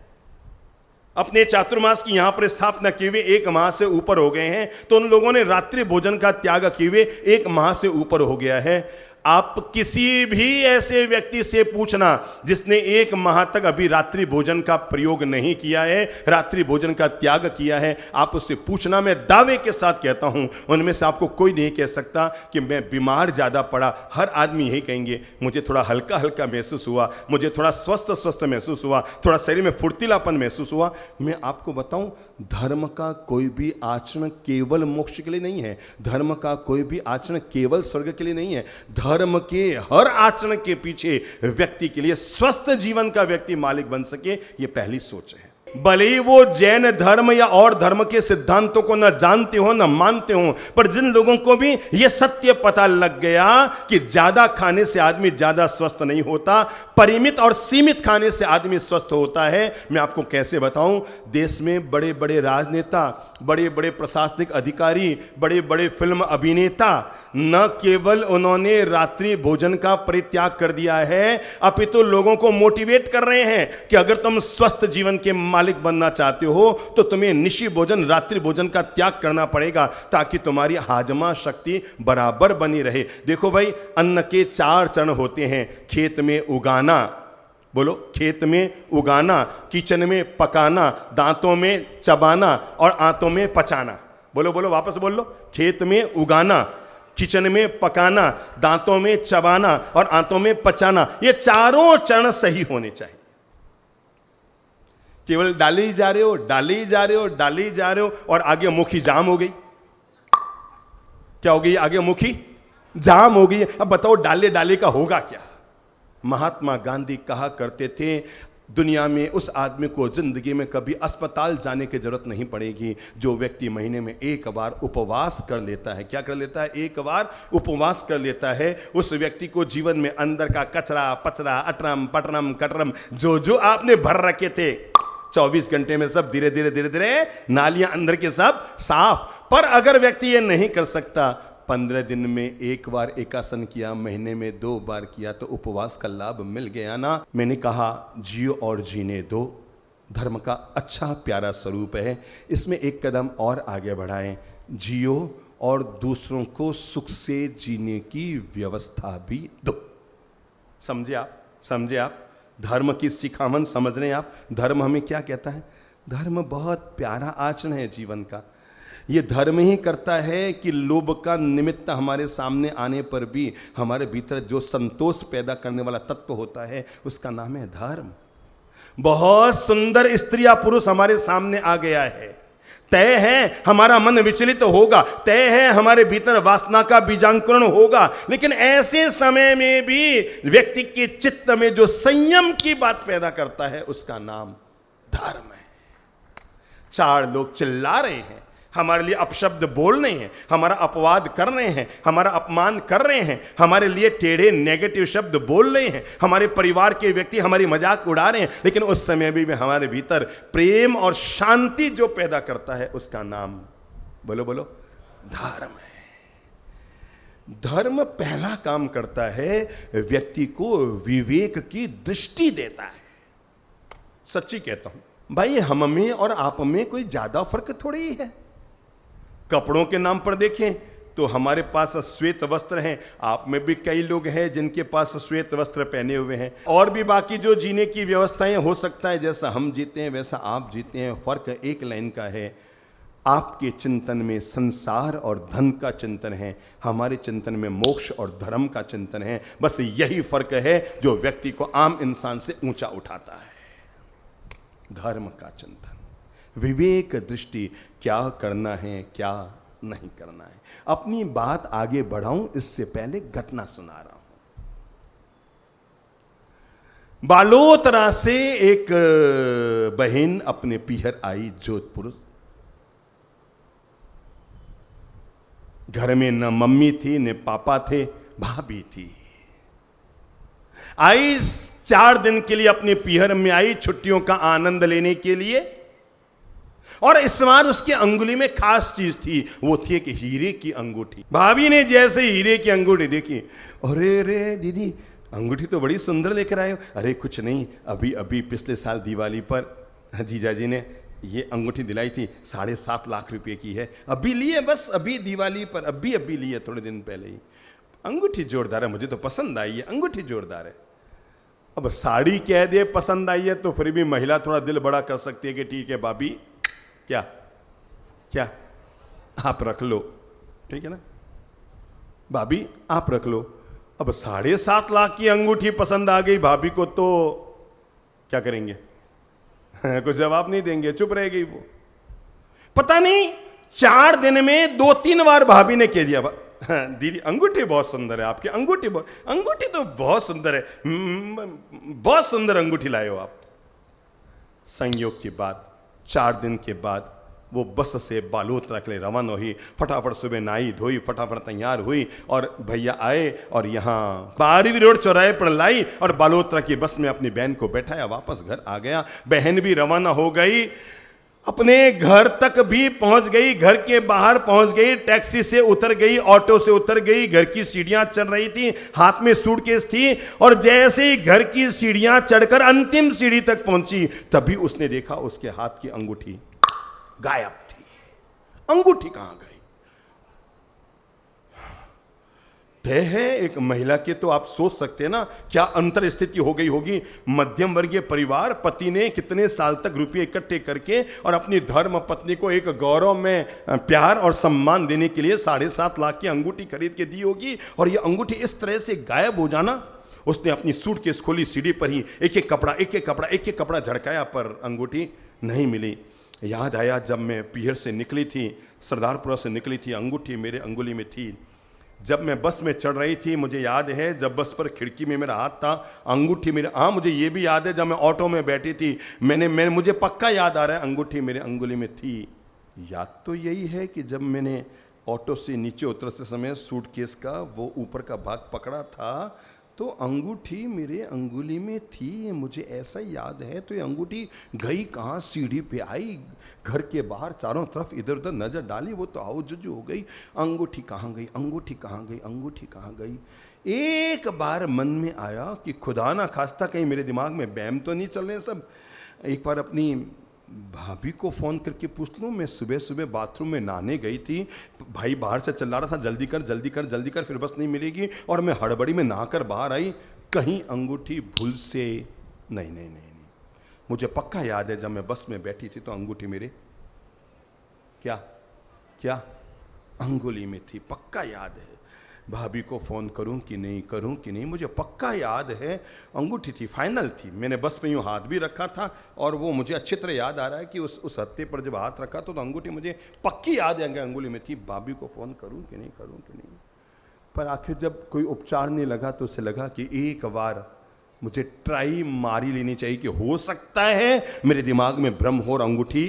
अपने चातुर्मास की यहां पर स्थापना किए हुए 1 माह से ऊपर हो गए हैं, तो उन लोगों ने रात्रि भोजन का त्याग किए हुए 1 माह से ऊपर हो गया है। आप किसी भी ऐसे व्यक्ति से पूछना जिसने 1 माह तक अभी रात्रि भोजन का प्रयोग नहीं किया है, रात्रि भोजन का त्याग किया है, आप उससे पूछना, मैं दावे के साथ कहता हूं उनमें से आपको कोई नहीं कह सकता कि मैं बीमार ज्यादा पड़ा। हर आदमी यही कहेंगे मुझे थोड़ा हल्का हल्का महसूस हुआ, मुझे थोड़ा स्वस्थ महसूस हुआ, थोड़ा शरीर में फुर्तीलापन महसूस हुआ। मैं आपको बताऊं, धर्म का कोई भी आचरण केवल मोक्ष के लिए नहीं है, धर्म का कोई भी आचरण केवल स्वर्ग के लिए नहीं है। धर्म के हर आचरण के पीछे व्यक्ति के लिए स्वस्थ जीवन का व्यक्ति मालिक बन सके, यह पहली सोच है। भले ही वो जैन धर्म या और धर्म के सिद्धांतों को न जानते हो न मानते हो, पर जिन लोगों को भी यह सत्य पता लग गया कि ज्यादा खाने से आदमी ज्यादा स्वस्थ नहीं होता, परिमित और सीमित खाने से आदमी स्वस्थ होता है। मैं आपको कैसे बताऊं, देश में बड़े बड़े राजनेता, बड़े बड़े प्रशासनिक अधिकारी, बड़े बड़े फिल्म अभिनेता न केवल उन्होंने रात्रि भोजन का परित्याग कर दिया है, अपितु लोगों को मोटिवेट कर रहे हैं कि अगर तुम स्वस्थ जीवन के मालिक बनना चाहते हो तो तुम्हें निशी भोजन, रात्रि भोजन का त्याग करना पड़ेगा ताकि तुम्हारी हाजमा शक्ति बराबर बनी रहे। देखो भाई, अन्न के 4 चरण होते हैं। खेत में उगाना, बोलो, खेत में उगाना, किचन में पकाना, दांतों में चबाना और आंतों में पचाना। बोलो बोलो, वापस बोल लो। खेत में उगाना, किचन में पकाना, दांतों में चबाना और आंतों में पचाना, ये चारों चरण सही होने चाहिए। केवल डाले ही जा रहे हो, डाले ही जा रहे हो, डाले ही जा रहे हो और आगे मुखी जाम हो गई। क्या हो गई? आगे मुखी जाम हो गई। अब बताओ डाले डाले का होगा क्या? महात्मा गांधी कहा करते थे, दुनिया में उस आदमी को जिंदगी में कभी अस्पताल जाने की जरूरत नहीं पड़ेगी जो व्यक्ति महीने में 1 बार उपवास कर लेता है। क्या कर लेता है? 1 बार उपवास कर लेता है। उस व्यक्ति को जीवन में अंदर का कचरा पचरा, अटरम पटरम कटरम जो जो आपने भर रखे थे, 24 घंटे में सब धीरे धीरे धीरे धीरे नालियां अंदर के सब साफ। पर अगर व्यक्ति ये नहीं कर सकता, 15 दिन में 1 बार एकासन किया, महीने में 2 बार किया, तो उपवास का लाभ मिल गया ना। मैंने कहा जियो और जीने दो, धर्म का अच्छा प्यारा स्वरूप है। इसमें एक कदम और आगे बढ़ाएं, जियो और दूसरों को सुख से जीने की व्यवस्था भी दो। समझे आप? समझे आप? धर्म की सिखावन समझ रहे हैं आप? धर्म हमें क्या कहता है? धर्म बहुत प्यारा आचरण है जीवन का। ये धर्म ही करता है कि लोभ का निमित्त हमारे सामने आने पर भी हमारे भीतर जो संतोष पैदा करने वाला तत्व होता है उसका नाम है धर्म। बहुत सुंदर स्त्री या पुरुष हमारे सामने आ गया है, तय है हमारा मन विचलित होगा, तय है हमारे भीतर वासना का बीजांकुरण होगा, लेकिन ऐसे समय में भी व्यक्ति के चित्त में जो संयम की बात पैदा करता है उसका नाम धर्म है। 4 लोग चिल्ला रहे हैं, हमारे लिए अपशब्द बोल रहे हैं, हमारा अपवाद कर रहे हैं, हमारा अपमान कर रहे हैं, हमारे लिए टेढ़े नेगेटिव शब्द बोल रहे हैं, हमारे परिवार के व्यक्ति हमारी मजाक उड़ा रहे हैं, लेकिन उस समय भी हमारे भीतर प्रेम और शांति जो पैदा करता है उसका नाम बोलो बोलो धर्म है। धर्म पहला काम करता है, व्यक्ति को विवेक की दृष्टि देता है। सच्ची कहता हूं भाई, हम में और आप में कोई ज्यादा फर्क थोड़ी ही है। कपड़ों के नाम पर देखें तो हमारे पास श्वेत वस्त्र हैं, आप में भी कई लोग हैं जिनके पास श्वेत वस्त्र पहने हुए हैं, और भी बाकी जो जीने की व्यवस्थाएं, हो सकता है जैसा हम जीते हैं वैसा आप जीते हैं। फर्क एक लाइन का है, आपके चिंतन में संसार और धन का चिंतन है, हमारे चिंतन में मोक्ष और धर्म का चिंतन है। बस यही फर्क है जो व्यक्ति को आम इंसान से ऊंचा उठाता है। धर्म का चिंतन, विवेक दृष्टि, क्या करना है क्या नहीं करना है। अपनी बात आगे बढ़ाऊं इससे पहले घटना सुना रहा हूं। बालोतरा से एक बहन अपने पीहर आई जोधपुर। घर में न मम्मी थी न पापा थे, भाभी थी। आई 4 दिन के लिए अपने पीहर में आई, छुट्टियों का आनंद लेने के लिए। और इस बार उसके अंगुली में खास चीज थी, वो थी एक हीरे की अंगूठी। भाभी ने जैसे हीरे की अंगूठी देखी, अरे रे दीदी अंगूठी तो बड़ी सुंदर लेकर आए हो। अरे कुछ नहीं, अभी अभी पिछले साल दिवाली पर जीजा जी ने ये अंगूठी दिलाई थी, 7.5 लाख रुपए की है, अभी लिए, बस अभी दिवाली पर अभी लिए, थोड़े दिन पहले ही। अंगूठी जोरदार है, मुझे तो पसंद आई है, अंगूठी जोरदार है। अब साड़ी कह दे पसंद आई है तो फिर भी महिला थोड़ा दिल बड़ा कर सकती है कि ठीक है भाभी, क्या क्या आप रख लो, ठीक है ना भाभी आप रख लो। अब 7.5 लाख की अंगूठी पसंद आ गई भाभी को तो क्या करेंगे? कुछ जवाब नहीं देंगे, चुप रह गई वो। पता नहीं 4 दिन में 2-3 बार भाभी ने कह दिया, दीदी अंगूठी बहुत सुंदर है आपकी, अंगूठी तो बहुत सुंदर है, बहुत सुंदर अंगूठी लाए हो आप। संयोग की बात, 4 दिन के बाद वो बस से बालोतरा के लिए रवाना हुई। फटाफट सुबह नहाई धोई, फटाफट तैयार हुई और भैया आए और यहाँ बारहवीं रोड चौराहे पर लाई और बालोतरा की बस में अपनी बहन को बैठाया, वापस घर आ गया। बहन भी रवाना हो गई, अपने घर तक भी पहुंच गई, घर के बाहर पहुंच गई, टैक्सी से उतर गई, ऑटो से उतर गई, घर की सीढ़ियां चढ़ रही थी, हाथ में सूटकेस थी। और जैसे ही घर की सीढ़ियां चढ़कर अंतिम सीढ़ी तक पहुंची, तभी उसने देखा उसके हाथ की अंगूठी गायब थी। अंगूठी कहां गई? तय है एक महिला के, तो आप सोच सकते हैं ना क्या अंतर स्थिति हो गई होगी। मध्यम वर्गीय परिवार, पति ने कितने साल तक रुपये इकट्ठे करके और अपनी धर्म पत्नी को एक गौरव में प्यार और सम्मान देने के लिए 7.5 लाख की अंगूठी खरीद के दी होगी, और ये अंगूठी इस तरह से गायब हो जाना। उसने अपनी सूटकेस खोली, सीढ़ी पर ही एक एक कपड़ा झड़काया, पर अंगूठी नहीं मिली। याद आया जब मैं पीहर से निकली थी, सरदारपुरा से निकली थी, अंगूठी मेरे अंगुली में थी। जब मैं बस में चढ़ रही थी, मुझे याद है जब बस पर खिड़की में मेरा हाथ था, अंगूठी मेरे, हाँ मुझे ये भी याद है जब मैं ऑटो में बैठी थी, मुझे पक्का याद आ रहा है अंगूठी मेरे अंगुली में थी। याद तो यही है कि जब मैंने ऑटो से नीचे उतरते समय सूटकेस का वो ऊपर का भाग पकड़ा था, तो अंगूठी मेरे अंगुली में थी, मुझे ऐसा याद है। तो ये अंगूठी गई कहाँ? सीढ़ी पे आई, घर के बाहर चारों तरफ इधर उधर नजर डाली, वो तो आओ जुजू हो गई, अंगूठी कहाँ गई, अंगूठी कहाँ गई, अंगूठी कहाँ गई। एक बार मन में आया कि खुदा ना खास्ता कहीं मेरे दिमाग में बैम तो नहीं चल रहे सब। एक बार अपनी भाभी को फ़ोन करके पूछ लूँ। मैं सुबह सुबह बाथरूम में नहाने गई थी, भाई बाहर से चिल्ला रहा था जल्दी कर जल्दी कर जल्दी कर, फिर बस नहीं मिलेगी, और मैं हड़बड़ी में नहाकर बाहर आई, कहीं अंगूठी भूल से नहीं। मुझे पक्का याद है जब मैं बस में बैठी थी तो अंगूठी मेरे क्या अंगुली में थी, पक्का याद है। भाभी को फ़ोन करूं कि नहीं, मुझे पक्का याद है अंगूठी थी, फाइनल थी। मैंने बस में यूँ हाथ भी रखा था, और वो मुझे अच्छी तरह याद आ रहा है कि उस हत्थे पर जब हाथ रखा तो अंगूठी मुझे पक्की याद है अंगुली में थी। भाभी को फ़ोन करूं कि नहीं। पर आखिर जब कोई उपचार नहीं लगा तो उसे लगा कि एक बार मुझे ट्राई मारी लेनी चाहिए कि हो सकता है मेरे दिमाग में भ्रम हो और अंगूठी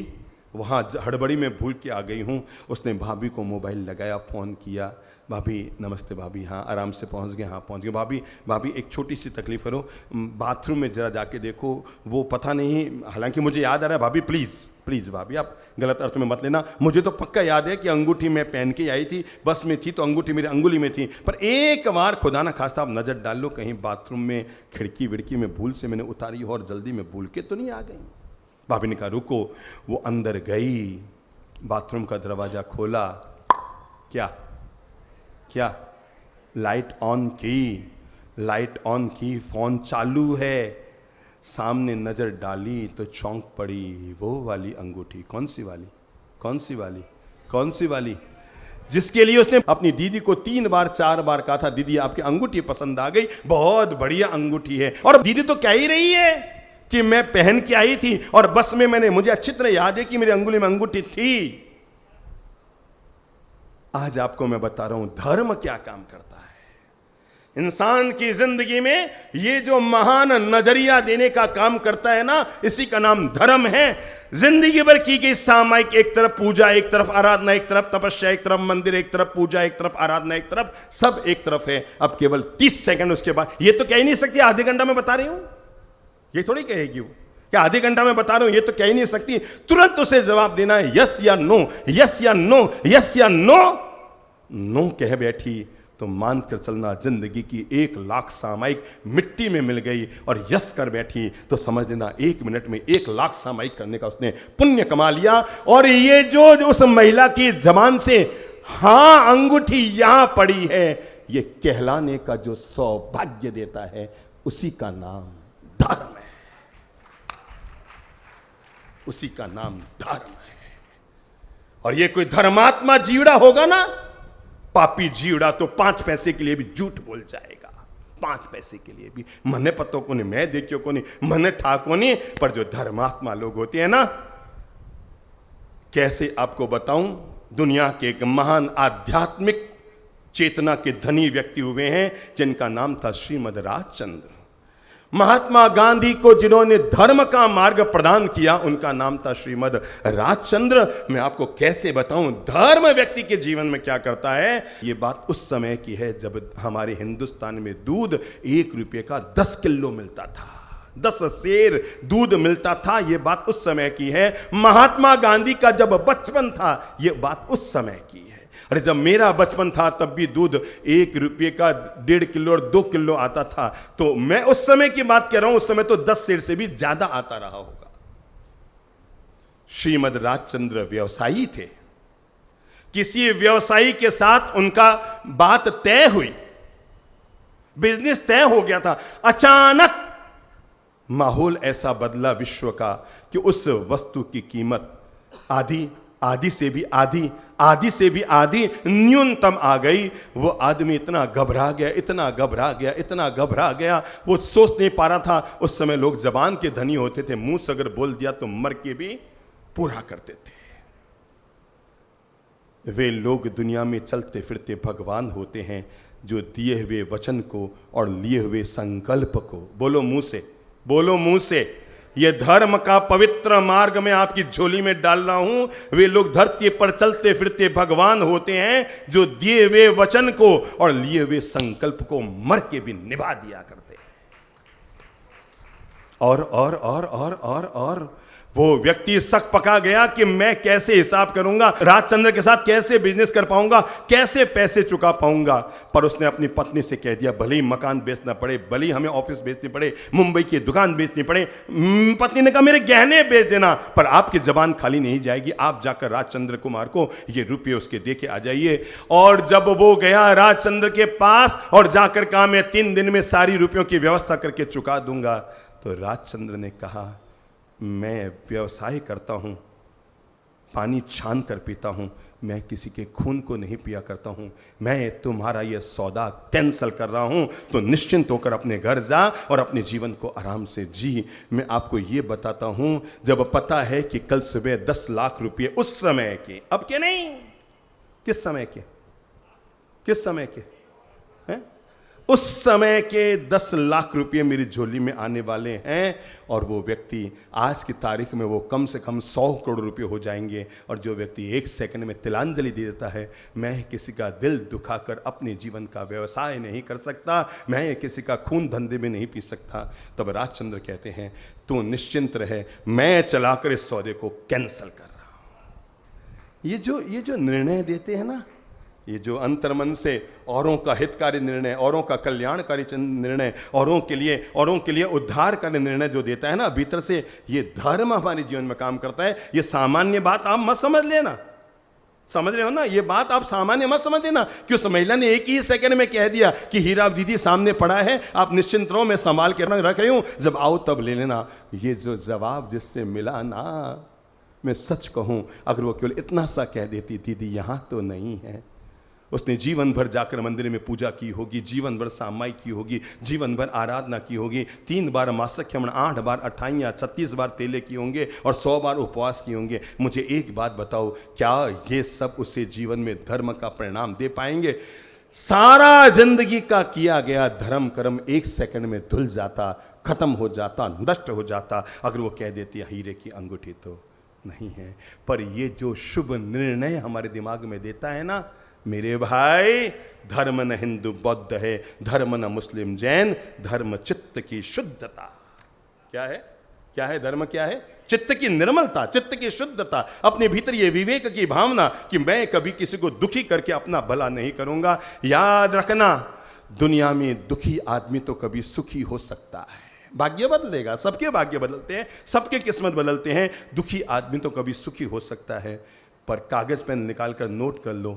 वहाँ हड़बड़ी में भूल के आ गई हूँ। उसने भाभी को मोबाइल लगाया, फ़ोन किया, भाभी नमस्ते भाभी, हाँ आराम से पहुँच गए, हाँ पहुँच गए भाभी। भाभी एक छोटी सी तकलीफ़ करो, बाथरूम में ज़रा जाके देखो, वो पता नहीं, हालांकि मुझे याद आ रहा है भाभी, प्लीज़ प्लीज़ भाभी आप गलत अर्थ में मत लेना, मुझे तो पक्का याद है कि अंगूठी मैं पहन के आई थी, बस में थी तो अंगूठी मेरी अंगुली में थी, पर एक बार खुदा ना खास्ता आप नज़र डाल लो कहीं बाथरूम में खिड़की विड़की में भूल से मैंने उतारी हो और जल्दी में भूल के तो नहीं आ गई। भाभी ने कहा रुको, वो अंदर गई, बाथरूम का दरवाज़ा खोला, क्या क्या लाइट ऑन की, फ़ोन चालू है, सामने नज़र डाली तो चौंक पड़ी, वो वाली अंगूठी। कौन सी वाली जिसके लिए उसने अपनी दीदी को 3 बार 4 बार कहा था, दीदी आपकी अंगूठी पसंद आ गई, बहुत बढ़िया अंगूठी है। और दीदी तो कह ही रही है कि मैं पहन के आई थी और बस में मुझे अच्छी तरह याद है कि मेरी अंगुली में अंगूठी थी। आज आपको मैं बता रहा हूं धर्म क्या काम करता है इंसान की जिंदगी में। ये जो महान नजरिया देने का काम करता है ना, इसी का नाम धर्म है। जिंदगी भर की गई सामायिक, एक तरफ पूजा, एक तरफ आराधना, एक तरफ तपस्या, एक तरफ मंदिर, एक तरफ पूजा, एक तरफ आराधना, एक तरफ सब एक तरफ है। अब केवल 30 सेकंड उसके बाद, ये तो कह ही नहीं सकती आधे घंटा में बता रही हूं, ये थोड़ी कहेगी वो क्या आधे घंटा में बता रहा हूं, ये तो कह ही नहीं सकती। तुरंत उसे जवाब देना है यस या नो, यस या नो, यस या नो। नो कह बैठी तो मान कर चलना जिंदगी की 1 लाख सामायिक मिट्टी में मिल गई, और यस कर बैठी तो समझ लेना 1 मिनट में 1 लाख सामायिक करने का उसने पुण्य कमा लिया। और ये जो उस महिला की जबान से हां अंगूठी यहां पड़ी है, ये कहलाने का जो सौभाग्य देता है, उसी का नाम धर्म है, उसी का नाम धर्म है। और ये कोई धर्मात्मा जीवड़ा होगा ना, पापी जीवड़ा तो 5 पैसे के लिए भी झूठ बोल जाएगा, 5 पैसे के लिए भी। मने पत्तों को नहीं, मैं देखियो को नहीं, मने ठाको नहीं, पर जो धर्मात्मा लोग होते हैं ना, कैसे आपको बताऊं, दुनिया के एक महान आध्यात्मिक चेतना के धनी व्यक्ति हुए हैं जिनका नाम था श्रीमद राजचंद्र। महात्मा गांधी को जिन्होंने धर्म का मार्ग प्रदान किया, उनका नाम था श्रीमद राजचंद्र। मैं आपको कैसे बताऊं धर्म व्यक्ति के जीवन में क्या करता है। ये बात उस समय की है जब हमारे हिंदुस्तान में दूध 1 रुपये का 10 किलो मिलता था, 10 सेर दूध मिलता था। ये बात उस समय की है। महात्मा गांधी का जब बचपन था, ये बात उस समय की है। अरे जब मेरा बचपन था तब भी दूध 1 रुपये का 1.5 किलो और 2 किलो आता था। तो मैं उस समय की बात कह रहा हूं, उस समय तो 10 सेर से भी ज्यादा आता रहा होगा। श्रीमद राजचंद्र व्यवसायी थे। किसी व्यवसायी के साथ उनका बात तय हुई, बिजनेस तय हो गया था। अचानक माहौल ऐसा बदला विश्व का कि उस वस्तु की कीमत आधी से भी आधी न्यूनतम आ गई। वो आदमी इतना घबरा गया, वो सोच नहीं पा रहा था। उस समय लोग जबान के धनी होते थे, मुंह से अगर बोल दिया तो मर के भी पूरा करते थे। वे लोग दुनिया में चलते फिरते भगवान होते हैं जो दिए हुए वचन को और लिए हुए संकल्प को, बोलो मुंह से, ये धर्म का पवित्र मार्ग में आपकी झोली में डाल रहा हूं। वे लोग धरती पर चलते फिरते भगवान होते हैं जो दिए हुए वचन को और लिए हुए संकल्प को मर के भी निभा दिया करते हैं। और वो व्यक्ति शक पका गया कि मैं कैसे हिसाब करूंगा, राजचंद्र के साथ कैसे बिजनेस कर पाऊंगा, कैसे पैसे चुका पाऊंगा। पर उसने अपनी पत्नी से कह दिया, भले ही मकान बेचना पड़े, भले ही हमें ऑफिस बेचनी पड़े, मुंबई की दुकान बेचनी पड़े। पत्नी ने कहा मेरे गहने बेच देना, पर आपकी जबान खाली नहीं जाएगी। आप जाकर राजचंद्र कुमार को ये रुपये उसके दे के आ जाइए। और जब वो गया राजचंद्र के पास और जाकर कहा मैं 3 दिन में सारी रुपयों की व्यवस्था करके चुका दूंगा, तो राजचंद्र ने कहा मैं व्यवसाय करता हूं, पानी छान कर पीता हूं, मैं किसी के खून को नहीं पिया करता हूं। मैं तुम्हारा ये सौदा कैंसल कर रहा हूं, तो निश्चिंत होकर अपने घर जा और अपने जीवन को आराम से जी। मैं आपको ये बताता हूं, जब पता है कि कल सुबह 10 लाख रुपये उस समय के, अब के नहीं, किस समय के हैं? उस समय के 10 लाख रुपए मेरी झोली में आने वाले हैं, और वो व्यक्ति आज की तारीख में वो कम से कम 100 करोड़ रुपए हो जाएंगे। और जो व्यक्ति 1 सेकंड में तिलांजलि दे देता है, मैं किसी का दिल दुखाकर अपने जीवन का व्यवसाय नहीं कर सकता, मैं किसी का खून धंधे में नहीं पी सकता, तब राजचंद्र कहते हैं तू निश्चिंत रहे, मैं चलाकर इस सौदे को कैंसिल कर रहा हूं। ये जो निर्णय देते हैं ना, ये जो अंतर्मन से औरों का हितकारी निर्णय, औरों का कल्याणकारी निर्णय, औरों के लिए उद्धारकारी निर्णय जो देता है ना भीतर से, ये धर्म हमारे जीवन में काम करता है। ये सामान्य बात आप मत समझ लेना, समझ रहे हो ना, ये बात आप सामान्य मत समझ लेना। क्यों महिला ने एक ही सेकंड में कह दिया कि हीरा दीदी सामने पड़ा है, आप निश्चिंत रहो, मैं संभाल के रख रही हूं, जब आओ तब ले लेना। ये जो जवाब जिससे मिला ना, मैं सच कहूं, अगर वो केवल इतना सा कह देती दीदी यहां तो नहीं है, उसने जीवन भर जाकर मंदिर में पूजा की होगी, जीवन भर सामाई की होगी, जीवन भर आराधना की होगी, 3 बार मासिक क्रमण, 8 बार अठाइयाँ, 36 बार तेले किए होंगे और 100 बार उपवास किए होंगे। मुझे एक बात बताओ, क्या ये सब उसे जीवन में धर्म का परिणाम दे पाएंगे? सारा जिंदगी का किया गया धर्म कर्म 1 सेकंड में धुल जाता, खत्म हो जाता, नष्ट हो जाता, अगर वो कह देती हीरे की अंगूठी तो नहीं है। पर ये जो शुभ निर्णय हमारे दिमाग में देता है ना, मेरे भाई, धर्म न हिंदू बौद्ध है, धर्म न मुस्लिम जैन, धर्म चित्त की शुद्धता। क्या है? क्या है धर्म? क्या है? चित्त की निर्मलता, चित्त की शुद्धता, अपने भीतर ये विवेक की भावना कि मैं कभी किसी को दुखी करके अपना भला नहीं करूंगा। याद रखना, दुनिया में दुखी आदमी तो कभी सुखी हो सकता है, भाग्य बदलेगा, सबके भाग्य बदलते हैं, सबके किस्मत बदलते हैं, दुखी आदमी तो कभी सुखी हो सकता है। पर कागज पेन निकाल कर नोट कर लो,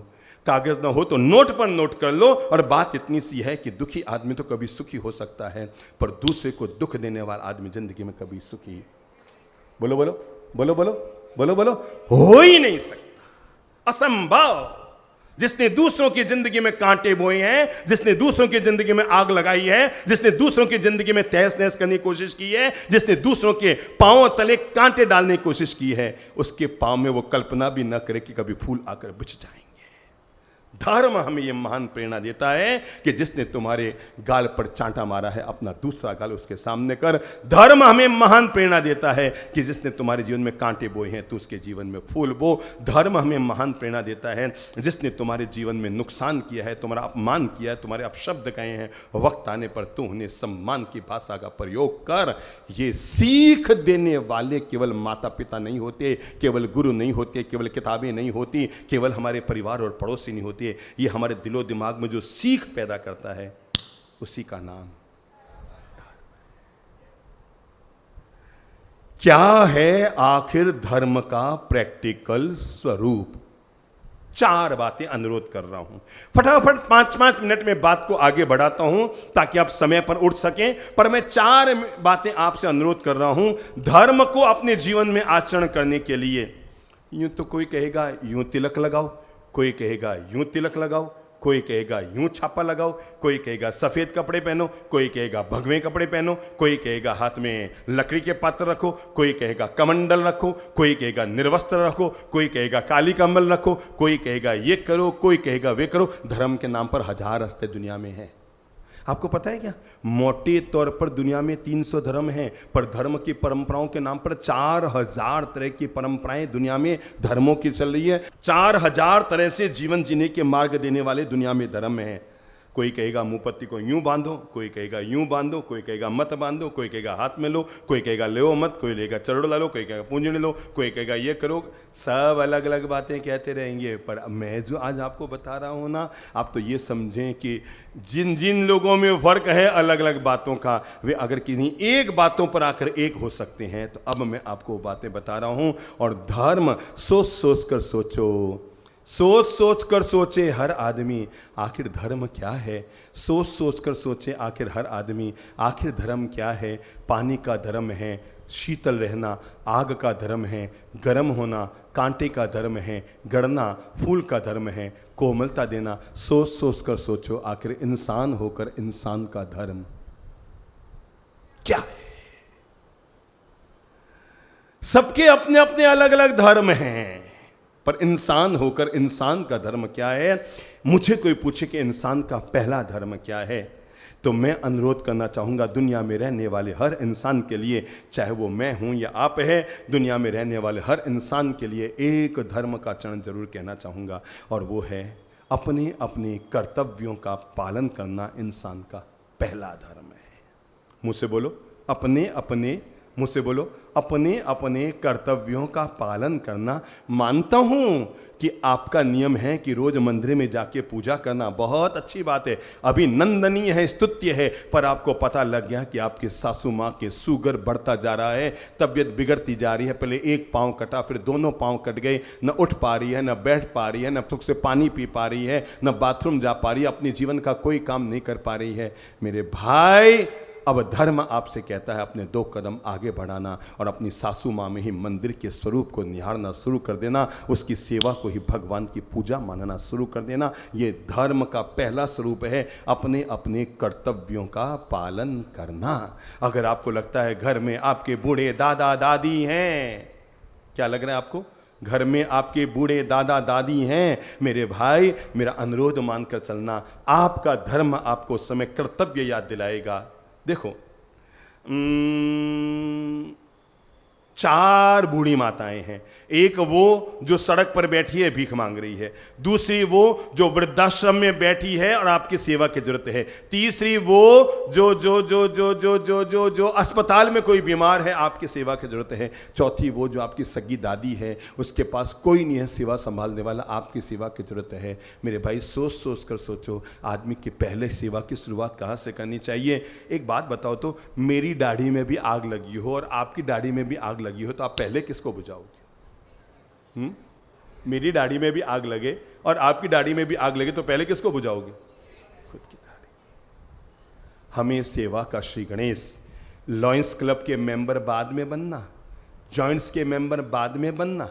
कागज ना हो तो नोट पर नोट कर लो, और बात इतनी सी है कि दुखी आदमी तो कभी सुखी हो सकता है, पर दूसरे को दुख देने वाला आदमी जिंदगी में कभी सुखी, बोलो बोलो बोलो बोलो बोलो बोलो, हो ही नहीं सकता, असंभव। जिसने दूसरों की जिंदगी में कांटे बोए हैं, जिसने दूसरों की जिंदगी में आग लगाई है, जिसने दूसरों की जिंदगी में तहस नहस करने की कोशिश की है, जिसने दूसरों के पांवों तले कांटे डालने की कोशिश की है, उसके पांव में वो कल्पना भी न करे कि कभी फूल आकर बिछ जाएंगे। धर्म हमें यह महान प्रेरणा देता है कि जिसने तुम्हारे गाल पर चांटा मारा है, अपना दूसरा गाल उसके सामने कर। धर्म हमें महान प्रेरणा देता है कि जिसने तुम्हारे जीवन में कांटे बोए हैं तो उसके जीवन में फूल बो। धर्म हमें महान प्रेरणा देता है, जिसने तुम्हारे जीवन में नुकसान किया है, तुम्हारा अपमान किया है, तुम्हारे अपशब्द कहे हैं, वक्त आने पर तू उन्हें सम्मान की भाषा का प्रयोग कर। ये सीख देने वाले केवल माता पिता नहीं होते, केवल गुरु नहीं होते, केवल किताबें नहीं होती, केवल हमारे परिवार और पड़ोसी नहीं होती। ये हमारे दिलो दिमाग में जो सीख पैदा करता है, उसी का नाम क्या है? आखिर धर्म का प्रैक्टिकल स्वरूप। 4 बातें अनुरोध कर रहा हूं, फटाफट 5-5 मिनट में बात को आगे बढ़ाता हूं ताकि आप समय पर उठ सकें। पर मैं 4 बातें आपसे अनुरोध कर रहा हूं धर्म को अपने जीवन में आचरण करने के लिए। यूं तो कोई कहेगा यूं तिलक लगाओ, कोई कहेगा यूं तिलक लगाओ, कोई कहेगा यूं छापा लगाओ, कोई कहेगा सफेद कपड़े पहनो, कोई कहेगा भगवे कपड़े पहनो, कोई कहेगा हाथ में लकड़ी के पात्र रखो, कोई कहेगा कमंडल रखो, कोई कहेगा निर्वस्त्र रखो, कोई कहेगा काली कम्बल रखो, कोई कहेगा ये करो, कोई कहेगा वे करो। धर्म के नाम पर 1000 रास्ते दुनिया में हैं। आपको पता है क्या? मोटे तौर पर दुनिया में 300 धर्म हैं, पर धर्म की परंपराओं के नाम पर 4000 तरह की परंपराएं दुनिया में धर्मों की चल रही है। 4000 तरह से जीवन जीने के मार्ग देने वाले दुनिया में धर्म हैं। कोई कहेगा मुंह पत्ती को यूं बांधो, कोई कहेगा यूं बांधो, कोई कहेगा मत बांधो, कोई कहेगा हाथ में लो, कोई कहेगा ले मत, कोई कहेगा चरोड़ा लो, कोई कहेगा पूंजने लो, कोई कहेगा ये करो। सब अलग अलग बातें कहते रहेंगे, पर मैं जो आज आपको बता रहा हूं ना, आप तो ये समझें कि जिन जिन लोगों में फर्क है अलग अलग बातों का, वे अगर किन्हीं एक बातों पर आकर एक हो सकते हैं। तो अब मैं आपको बातें बता रहा हूं, और धर्म सोच सोच कर सोचो, सोच सोच कर सोचे हर आदमी आखिर धर्म क्या है। सोच सोच कर सोचे आखिर हर आदमी आखिर धर्म क्या है। पानी का धर्म है शीतल रहना, आग का धर्म है गर्म होना, कांटे का धर्म है गड़ना, फूल का धर्म है कोमलता देना। सोच सोच कर सोचो आखिर इंसान होकर इंसान का धर्म क्या है। सबके अपने अपने अलग अलग धर्म हैं, पर इंसान होकर इंसान का धर्म क्या है। मुझे कोई पूछे कि इंसान का पहला धर्म क्या है, तो मैं अनुरोध करना चाहूँगा दुनिया में रहने वाले हर इंसान के लिए, चाहे वो मैं हूँ या आप है, दुनिया में रहने वाले हर इंसान के लिए एक धर्म का चरण जरूर कहना चाहूँगा, और वो है अपने अपने कर्तव्यों का पालन करना इंसान का पहला धर्म है। मुझसे बोलो अपने अपने, मुझसे बोलो अपने अपने कर्तव्यों का पालन करना। मानता हूं कि आपका नियम है कि रोज मंदिर में जाके पूजा करना, बहुत अच्छी बात है, अभिनंदनीय है, स्तुत्य है, पर आपको पता लग गया कि आपकी सासू माँ के शुगर बढ़ता जा रहा है, तबीयत बिगड़ती जा रही है, पहले एक पाँव कटा फिर दोनों पाँव कट गए, न उठ पा रही है, न बैठ पा रही है, न सुख से पानी पी पा रही है, न बाथरूम जा पा रही है, अपने जीवन का कोई काम नहीं कर पा रही है। मेरे भाई, अब धर्म आपसे कहता है अपने 2 कदम आगे बढ़ाना और अपनी सासू माँ में ही मंदिर के स्वरूप को निहारना शुरू कर देना, उसकी सेवा को ही भगवान की पूजा मानना शुरू कर देना। ये धर्म का पहला स्वरूप है, अपने अपने कर्तव्यों का पालन करना। अगर आपको लगता है घर में आपके बूढ़े दादा दादी हैं, क्या लग रहा है आपको? घर में आपके बूढ़े दादा दादी हैं, मेरे भाई मेरा अनुरोध मानकर चलना। आपका धर्म आपको उस समय कर्तव्य याद दिलाएगा। देखो 4 बूढ़ी माताएं हैं, एक वो जो सड़क पर बैठी है भीख मांग रही है, दूसरी वो जो वृद्धाश्रम में बैठी है और आपकी सेवा की जरूरत है, तीसरी वो जो जो जो जो जो जो जो जो अस्पताल में कोई बीमार है आपकी सेवा की जरूरत है, चौथी वो जो आपकी सगी दादी है, उसके पास कोई नहीं है सेवा संभालने वाला, आपकी सेवा की जरूरत है। मेरे भाई सोच सोच कर सोचो, आदमी की पहले सेवा की शुरुआत कहाँ से करनी चाहिए? एक बात बताओ तो, मेरी दाढ़ी में भी आग लगी हो और आपकी दाढ़ी में भी आग लगी हो तो आप पहले किसको बुझाओगे? मेरी दाढ़ी में भी आग लगे और आपकी दाढ़ी में भी आग लगे तो पहले किसको बुझाओगे? खुद की दाढ़ी। हमें सेवा का श्री गणेश, लॉयंस क्लब के मेंबर बाद में बनना, जॉइंट्स के मेंबर बाद में बनना,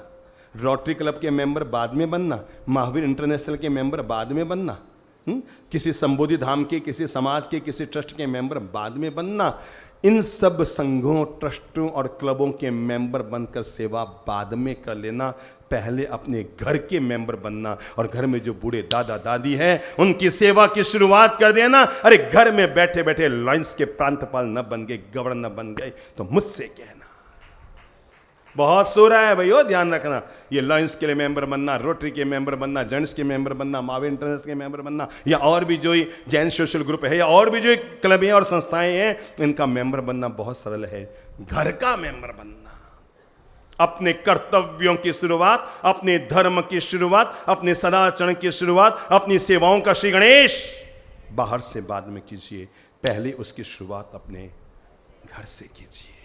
रोटरी क्लब के मेंबर बाद में बनना, महावीर इंटरनेशनल के मेंबर बाद में बनना, किसी संबोधि धाम के, किसी समाज के, किसी ट्रस्ट के मेंबर बाद में बनना, इन सब संघों, ट्रस्टों और क्लबों के मेंबर बनकर सेवा बाद में कर लेना। पहले अपने घर के मेंबर बनना और घर में जो बूढ़े दादा दादी हैं उनकी सेवा की शुरुआत कर देना। अरे घर में बैठे बैठे लॉयंस के प्रांतपाल न बन गए, गवर्नर न बन गए तो मुझसे कहना। बहुत सो रहा है भैया, ध्यान रखना। ये लॉयंस के लिए मेंबर बनना, रोटरी के मेंबर बनना, जेंट्स के मेंबर बनना, महावीर इंटरनेशनल के मेंबर बनना, या और भी जो जैन सोशल ग्रुप है या और भी जो क्लब हैं और संस्थाएं हैं, इनका मेंबर बनना बहुत सरल है। घर का मेंबर बनना, अपने कर्तव्यों की शुरुआत, अपने धर्म की शुरुआत, अपने सदाचरण की शुरुआत, अपनी सेवाओं का श्री गणेश बाहर से बाद में कीजिए, पहले उसकी शुरुआत अपने घर से कीजिए।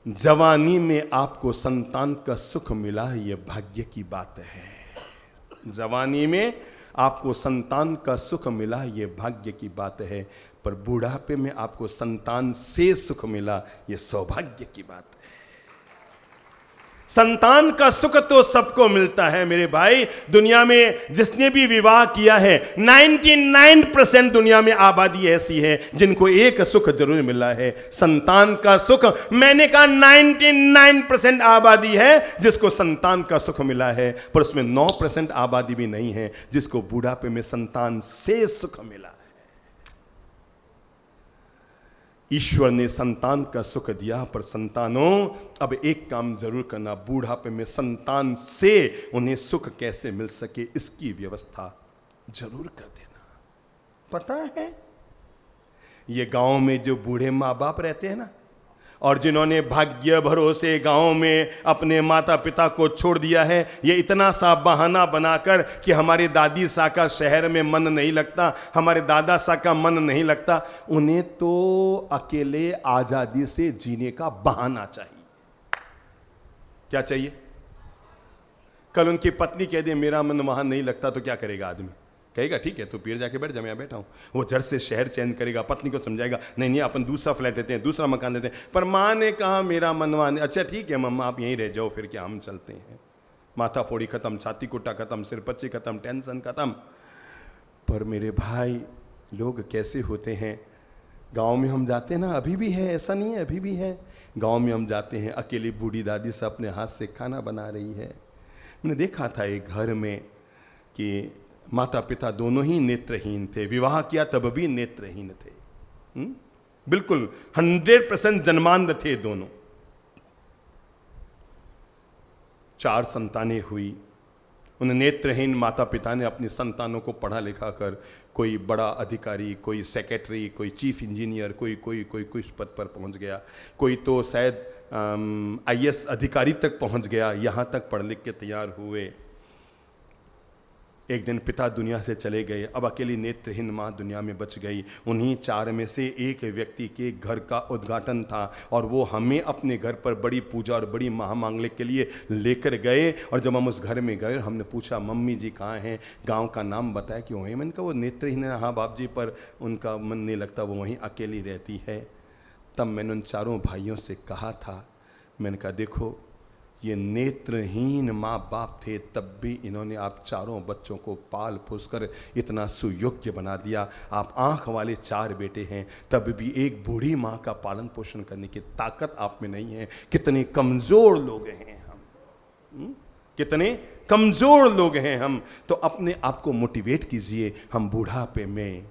जवानी में आपको संतान का सुख मिला, यह भाग्य की बात है। जवानी में आपको संतान का सुख मिला, यह भाग्य की बात है, पर बुढ़ापे में आपको संतान से सुख मिला, यह सौभाग्य की बात है। संतान का सुख तो सबको मिलता है मेरे भाई। दुनिया में जिसने भी विवाह किया है, 99% दुनिया में आबादी ऐसी है जिनको एक सुख जरूर मिला है, संतान का सुख। मैंने कहा 99% आबादी है जिसको संतान का सुख मिला है, पर उसमें 9% आबादी भी नहीं है जिसको बुढ़ापे में संतान से सुख मिला है। ईश्वर ने संतान का सुख दिया, पर संतानों अब एक काम जरूर करना, बूढ़ापे में संतान से उन्हें सुख कैसे मिल सके इसकी व्यवस्था जरूर कर देना। पता है, ये गांव में जो बूढ़े माँ बाप रहते हैं ना, और जिन्होंने भाग्य भरोसे गांव में अपने माता पिता को छोड़ दिया है, ये इतना सा बहाना बनाकर कि हमारे दादी सा का शहर में मन नहीं लगता, हमारे दादा सा का मन नहीं लगता, उन्हें तो अकेले आजादी से जीने का बहाना चाहिए। क्या चाहिए? कल उनकी पत्नी कह दे मेरा मन वहां नहीं लगता तो क्या करेगा आदमी? कहेगा ठीक है तो पीर जाके बैठ जा, मैं बैठा हूँ। वो झट से शहर चेंज करेगा, पत्नी को समझाएगा नहीं नहीं अपन दूसरा फ्लैट लेते हैं, दूसरा मकान लेते हैं। पर माँ ने कहा मेरा मनवा नहीं, अच्छा ठीक है मम्मा आप यहीं रह जाओ, फिर क्या हम चलते हैं। माथा फोड़ी खत्म, छाती कुटा खत्म, सिरपच्ची खत्म, टेंशन खत्म। पर मेरे भाई लोग कैसे होते हैं, गाँव में हम जाते हैं ना, अभी भी है, ऐसा नहीं है, अभी भी है। गाँव में हम जाते हैं, अकेली बूढ़ी दादी से अपने हाथ से खाना बना रही है। मैंने देखा था एक घर में कि माता पिता दोनों ही नेत्रहीन थे, विवाह किया तब भी नेत्रहीन थे। बिल्कुल 100% जन्मांध थे दोनों। 4 संतानें हुई। उन नेत्रहीन माता पिता ने अपनी संतानों को पढ़ा लिखा कर कोई बड़ा अधिकारी, कोई सेक्रेटरी, कोई चीफ इंजीनियर, कोई कोई कोई कुछ पद पर पहुंच गया, कोई तो शायद IAS अधिकारी तक पहुंच गया। यहाँ तक पढ़ लिख के तैयार हुए। एक दिन पिता दुनिया से चले गए, अब अकेली नेत्रहीन माँ दुनिया में बच गई। उन्हीं 4 में से एक व्यक्ति के घर का उद्घाटन था और वो हमें अपने घर पर बड़ी पूजा और बड़ी महामांगलिक के लिए लेकर गए। और जब हम उस घर में गए, हमने पूछा मम्मी जी कहाँ हैं, गांव का नाम बताया कि वहीं। मैंने कहा वो नेत्रहीन है। हाँ बाप जी, पर उनका मन नहीं लगता, वो वहीं अकेली रहती है। तब मैंने उन 4 भाइयों से कहा था, मैंने कहा देखो ये नेत्रहीन माँ बाप थे, तब भी इन्होंने आप 4 बच्चों को पाल पोस कर इतना सुयोग्य बना दिया। आप आँख वाले 4 बेटे हैं, तब भी एक बूढ़ी माँ का पालन पोषण करने की ताकत आप में नहीं है। कितने कमज़ोर लोग हैं हम, कितने कमज़ोर लोग हैं हम। तो अपने आप को मोटिवेट कीजिए। हम बुढ़ापे में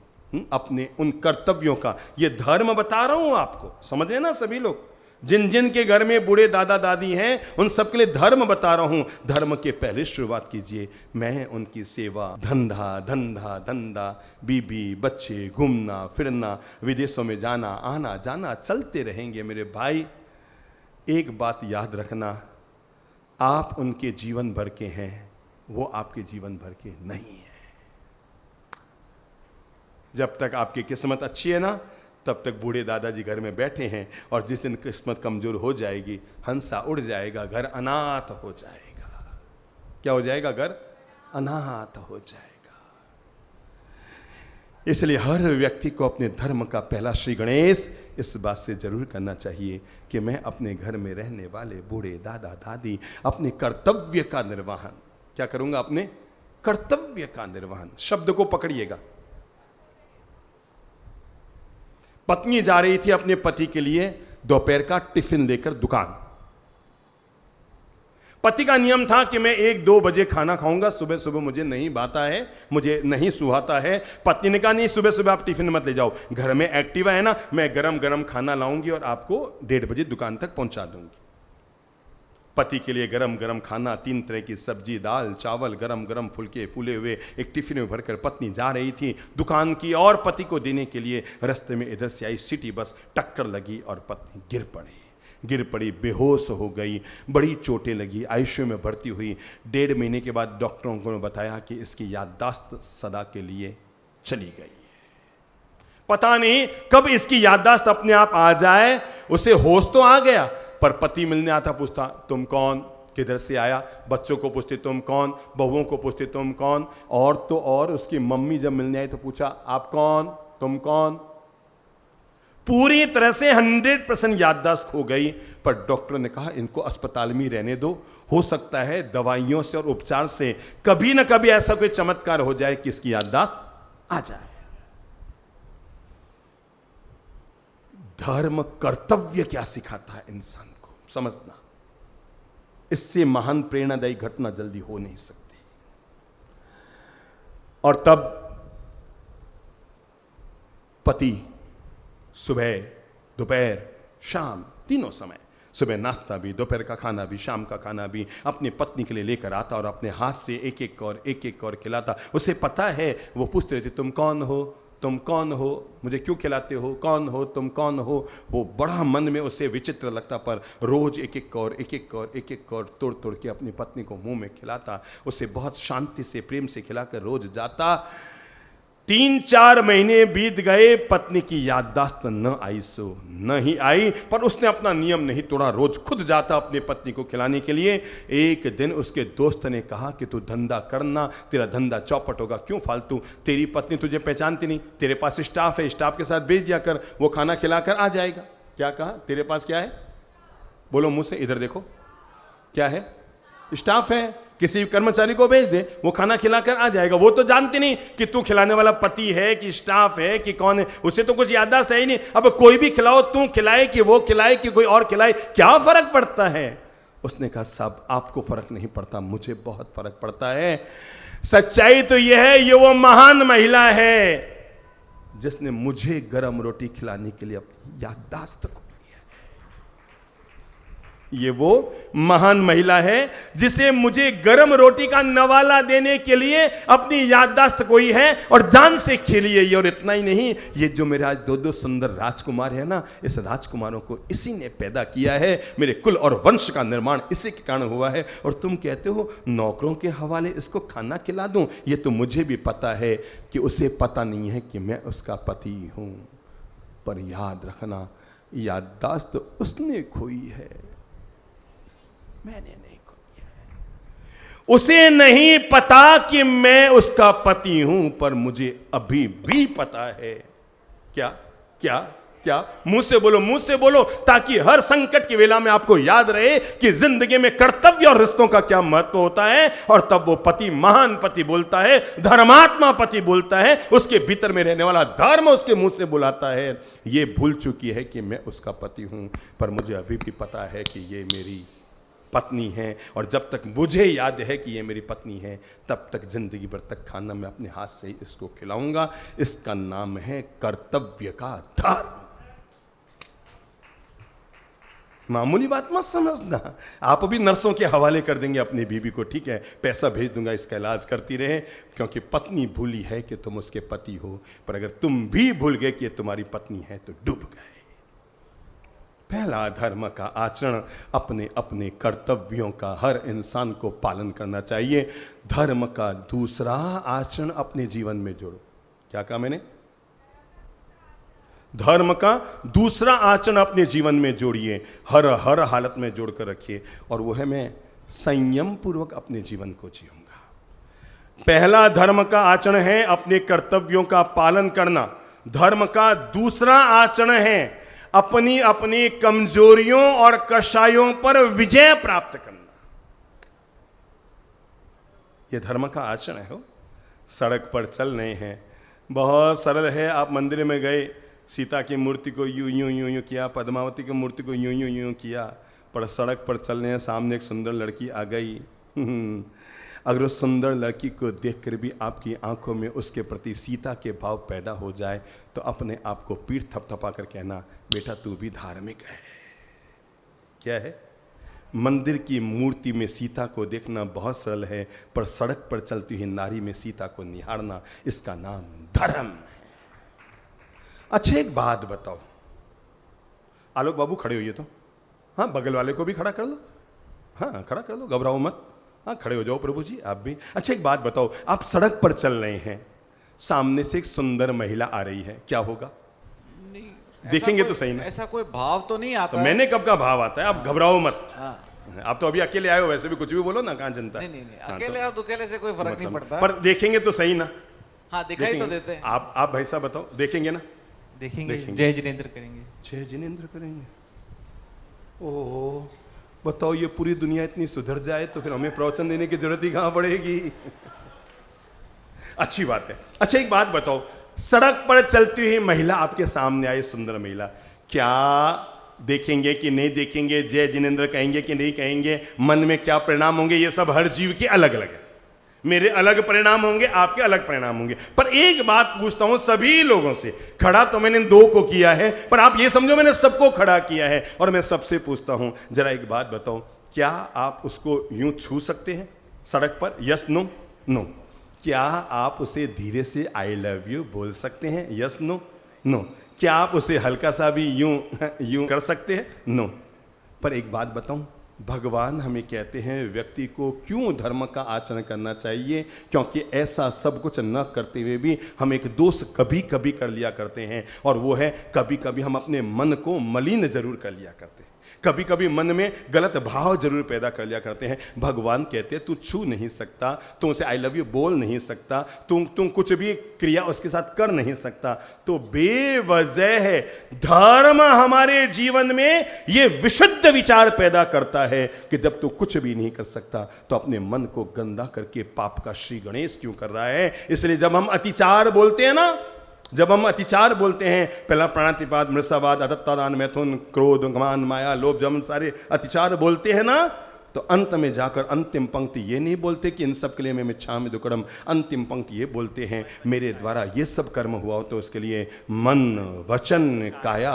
अपने उन कर्तव्यों का, ये धर्म बता रहा हूँ आपको, समझ रहे ना सभी लोग। जिन जिन के घर में बूढ़े दादा दादी हैं, उन सबके लिए धर्म बता रहा हूं। धर्म के पहले शुरुआत कीजिए। मैं उनकी सेवा, धंधा धंधा धंधा, बीबी बच्चे, घूमना फिरना, विदेशों में जाना आना जाना चलते रहेंगे। मेरे भाई एक बात याद रखना, आप उनके जीवन भर के हैं, वो आपके जीवन भर के नहीं है। जब तक आपकी किस्मत अच्छी है ना, तब तक बूढ़े दादाजी घर में बैठे हैं। और जिस दिन किस्मत कमजोर हो जाएगी, हंसा उड़ जाएगा, घर अनाथ हो जाएगा। क्या हो जाएगा? घर अनाथ हो जाएगा। इसलिए हर व्यक्ति को अपने धर्म का पहला श्री गणेश इस बात से जरूर करना चाहिए कि मैं अपने घर में रहने वाले बूढ़े दादा दादी अपने कर्तव्य का निर्वहन क्या करूंगा? अपने कर्तव्य का निर्वहन। शब्द को पकड़िएगा। पत्नी जा रही थी अपने पति के लिए दोपहर का टिफिन लेकर दुकान। पति का नियम था कि मैं 1-2 बजे खाना खाऊंगा, सुबह सुबह मुझे नहीं भाता है, मुझे नहीं सुहाता है। पत्नी ने कहा नहीं, सुबह सुबह आप टिफिन मत ले जाओ, घर में एक्टिवा है ना, मैं गरम गरम खाना लाऊंगी और आपको 1:30 बजे दुकान तक पहुंचा दूंगी। पति के लिए गरम गरम खाना, 3 तरह की सब्जी, दाल चावल, गरम गरम फुलके फूले हुए एक टिफिन में भरकर पत्नी जा रही थी दुकान की और पति को देने के लिए। रास्ते में इधर से आई सिटी बस, टक्कर लगी और पत्नी गिर पड़ी, बेहोश हो गई, बड़ी चोटें लगी, आईसीयू में भर्ती हुई। 1.5 महीने के बाद डॉक्टरों को बताया कि इसकी याददाश्त सदा के लिए चली गई। पता नहीं कब इसकी याददाश्त अपने आप आ जाए। उसे होश तो आ गया, पर पति मिलने आता पूछता तुम कौन, किधर से आया, बच्चों को पूछते तुम कौन, बहुओं को पूछते तुम कौन, और तो और उसकी मम्मी जब मिलने आई तो पूछा आप कौन, तुम कौन। पूरी तरह से 100% याददाश्त खो गई। पर डॉक्टर ने कहा इनको अस्पताल में रहने दो, हो सकता है दवाइयों से और उपचार से कभी ना कभी ऐसा कोई चमत्कार हो जाए कि इसकी याददाश्त आ जाए। धर्म कर्तव्य क्या सिखाता है इंसान को, समझना। इससे महान प्रेरणादायी घटना जल्दी हो नहीं सकती। और तब पति सुबह दोपहर शाम तीनों समय, सुबह नाश्ता भी, दोपहर का खाना भी, शाम का खाना भी अपनी पत्नी के लिए लेकर आता और अपने हाथ से एक एक और खिलाता। उसे पता है, वो पूछते रहते तुम कौन हो, तुम कौन हो, मुझे क्यों खिलाते हो, कौन हो तुम, कौन हो। वो बड़ा मन में उसे विचित्र लगता, पर रोज एक एक और तोड़ तोड़ के अपनी पत्नी को मुंह में खिलाता। उसे बहुत शांति से प्रेम से खिलाकर रोज जाता। 3-4 महीने बीत गए, पत्नी की याददाश्त न आई सो नहीं आई, पर उसने अपना नियम नहीं तोड़ा, रोज खुद जाता अपनी पत्नी को खिलाने के लिए। एक दिन उसके दोस्त ने कहा कि तू धंधा करना, तेरा धंधा चौपट होगा, क्यों फालतू, तेरी पत्नी तुझे पहचानती नहीं, तेरे पास स्टाफ है, स्टाफ के साथ भेज दिया कर, वो खाना खिलाकर आ जाएगा। क्या कहा? तेरे पास क्या है? बोलो मुझसे, इधर देखो, क्या है? स्टाफ है, किसी कर्मचारी को भेज दे, वो खाना खिलाकर आ जाएगा। वो तो जानती नहीं कि तू खिलाने वाला पति है कि स्टाफ है कि कौन है, उसे तो कुछ याददाश्त है ही नहीं। अब कोई भी खिलाओ, तू खिलाए कि वो खिलाए कि कोई और खिलाए, क्या फर्क पड़ता है। उसने कहा साहब आपको फर्क नहीं पड़ता, मुझे बहुत फर्क पड़ता है। सच्चाई तो यह है, ये वो महान महिला है जिसने मुझे गरम रोटी खिलाने के लिए अपनी याददाश्त को, ये वो महान महिला है जिसे मुझे गरम रोटी का नवाला देने के लिए अपनी याददाश्त कोई है और जान से खेली है। और इतना ही नहीं, ये जो मेरे आज दो सुंदर राजकुमार है ना, इस राजकुमारों को इसी ने पैदा किया है, मेरे कुल और वंश का निर्माण इसी के कारण हुआ है। और तुम कहते हो नौकरों के हवाले इसको खाना खिला दूं, ये तो मुझे भी पता है कि उसे पता नहीं है कि मैं उसका पति हूं। पर याद रखना, याददाश्त उसने खोई है, मैंने नहीं खोई है। उसे नहीं पता कि मैं उसका पति हूं, पर मुझे अभी भी पता है। क्या क्या क्या? मुंह से बोलो, मुंह से बोलो, ताकि हर संकट की वेला में आपको याद रहे कि जिंदगी में कर्तव्य और रिश्तों का क्या महत्व होता है। और तब वो पति महान पति बोलता है, धर्मात्मा पति बोलता है, उसके भीतर में रहने वाला धर्म उसके मुंह से बुलाता है। ये भूल चुकी है कि मैं उसका पति हूं, पर मुझे अभी भी पता है कि ये मेरी पत्नी है। और जब तक मुझे याद है कि ये मेरी पत्नी है, तब तक जिंदगी भर तक खाना मैं अपने हाथ से इसको खिलाऊंगा। इसका नाम है कर्तव्य का धर्म। मामूली बात मत समझना। आप अभी नर्सों के हवाले कर देंगे अपनी बीवी को, ठीक है, पैसा भेज दूंगा, इसका इलाज करती रहे, क्योंकि पत्नी भूली है कि तुम उसके पति हो। पर अगर तुम भी भूल गए कि तुम्हारी पत्नी है तो डूब गए। पहला धर्म का आचरण, अपने अपने कर्तव्यों का हर इंसान को पालन करना चाहिए। धर्म का दूसरा आचरण अपने जीवन में जोड़ो। क्या कहा मैंने? धर्म का दूसरा आचरण अपने जीवन में जोड़िए, हर हर हालत में जोड़कर रखिए, और वो है मैं संयम पूर्वक अपने जीवन को जीऊंगा। पहला धर्म का आचरण है अपने कर्तव्यों का पालन करना। धर्म का दूसरा आचरण है अपनी अपनी कमजोरियों और कषायों पर विजय प्राप्त करना। यह धर्म का आचरण है। हो सड़क पर चल रहे हैं, बहुत सरल है। आप मंदिर में गए, सीता की मूर्ति को यूं यूं यूं यूं किया, पद्मावती की मूर्ति को यूं यूं यूं किया, पर सड़क पर चल रहे हैं, सामने एक सुंदर लड़की आ गई। अगर उस सुंदर लड़की को देखकर भी आपकी आंखों में उसके प्रति सीता के भाव पैदा हो जाए, तो अपने आप को पीठ थपथपा कर कहना, बेटा तू भी धार्मिक है। क्या है? मंदिर की मूर्ति में सीता को देखना बहुत सरल है, पर सड़क पर चलती हुई नारी में सीता को निहारना, इसका नाम धर्म है। अच्छा एक बात बताओ, आलोक बाबू खड़े होइए तो, हाँ बगल वाले को भी खड़ा कर लो, हाँ खड़ा कर लो, घबराओ मत, हाँ खड़े हो जाओ प्रभु जी आप भी। अच्छा एक बात बताओ, आप सड़क पर चल रहे हैं, सामने से एक सुंदर महिला आ रही है, क्या होगा? नहीं, देखेंगे तो सही ना। ऐसा कोई भाव तो नहीं आता तो मैंने कब का भाव आता है, आप घबराओ मत। हाँ। आप तो अभी अकेले आए हो, वैसे भी कुछ भी बोलो ना, कहाँ जनता। नहीं, हाँ, अकेले और दुकेले से कोई फर्क नहीं पड़ता, पर देखेंगे तो सही ना। हाँ दिखाई तो देते हैं। आप भाई साहब बताओ, देखेंगे ना? देखेंगे, जय जिनेंद्र करेंगे। जय जिनेंद्र करेंगे? ओह बताओ, ये पूरी दुनिया इतनी सुधर जाए तो फिर हमें प्रवचन देने की जरूरत ही कहां पड़ेगी। अच्छी बात है। अच्छा एक बात बताओ, सड़क पर चलती हुई महिला आपके सामने आई, सुंदर महिला, क्या देखेंगे कि नहीं देखेंगे, जय जिनेंद्र कहेंगे कि नहीं कहेंगे, मन में क्या परिणाम होंगे, ये सब हर जीव के अलग अलग है। मेरे अलग परिणाम होंगे, आपके अलग परिणाम होंगे। पर एक बात पूछता हूं सभी लोगों से, खड़ा तो मैंने दो को किया है, पर आप ये समझो मैंने सबको खड़ा किया है, और मैं सबसे पूछता हूं जरा एक बात बताओ, क्या आप उसको यूं छू सकते हैं सड़क पर? Yes no? नो। क्या आप उसे धीरे से आई लव यू बोल सकते हैं? Yes no? नो। क्या आप उसे हल्का सा भी यूं कर सकते हैं? नो। पर एक बात बताऊं, भगवान हमें कहते हैं व्यक्ति को क्यों धर्म का आचरण करना चाहिए, क्योंकि ऐसा सब कुछ न करते हुए भी हम एक दोष कभी कभी कर लिया करते हैं, और वो है कभी कभी हम अपने मन को मलिन जरूर कर लिया करते हैं, कभी कभी मन में गलत भाव जरूर पैदा कर लिया करते हैं। भगवान कहते हैं तू छू नहीं सकता, तू उसे आई लव यू बोल नहीं सकता, तुम कुछ भी क्रिया उसके साथ कर नहीं सकता, तो बेवजह है धर्म हमारे जीवन में ये विशुद्ध विचार पैदा करता है कि जब तू कुछ भी नहीं कर सकता तो अपने मन को गंदा करके पाप का श्री गणेश क्यों कर रहा है। इसलिए जब हम अतिचार बोलते हैं ना, जब हम अतिचार बोलते हैं, पहला प्राणातिपात, मृषावाद, अदत्तादान, मैथुन, क्रोध, घमान, माया, लोभ, जब हम सारे अतिचार बोलते हैं ना, तो अंत में जाकर अंतिम पंक्ति ये नहीं बोलते कि इन सब के लिए मैं मिच्छामि दुक्कडम, अंतिम पंक्ति ये बोलते हैं मेरे द्वारा ये सब कर्म हुआ हो तो उसके लिए मन वचन काया,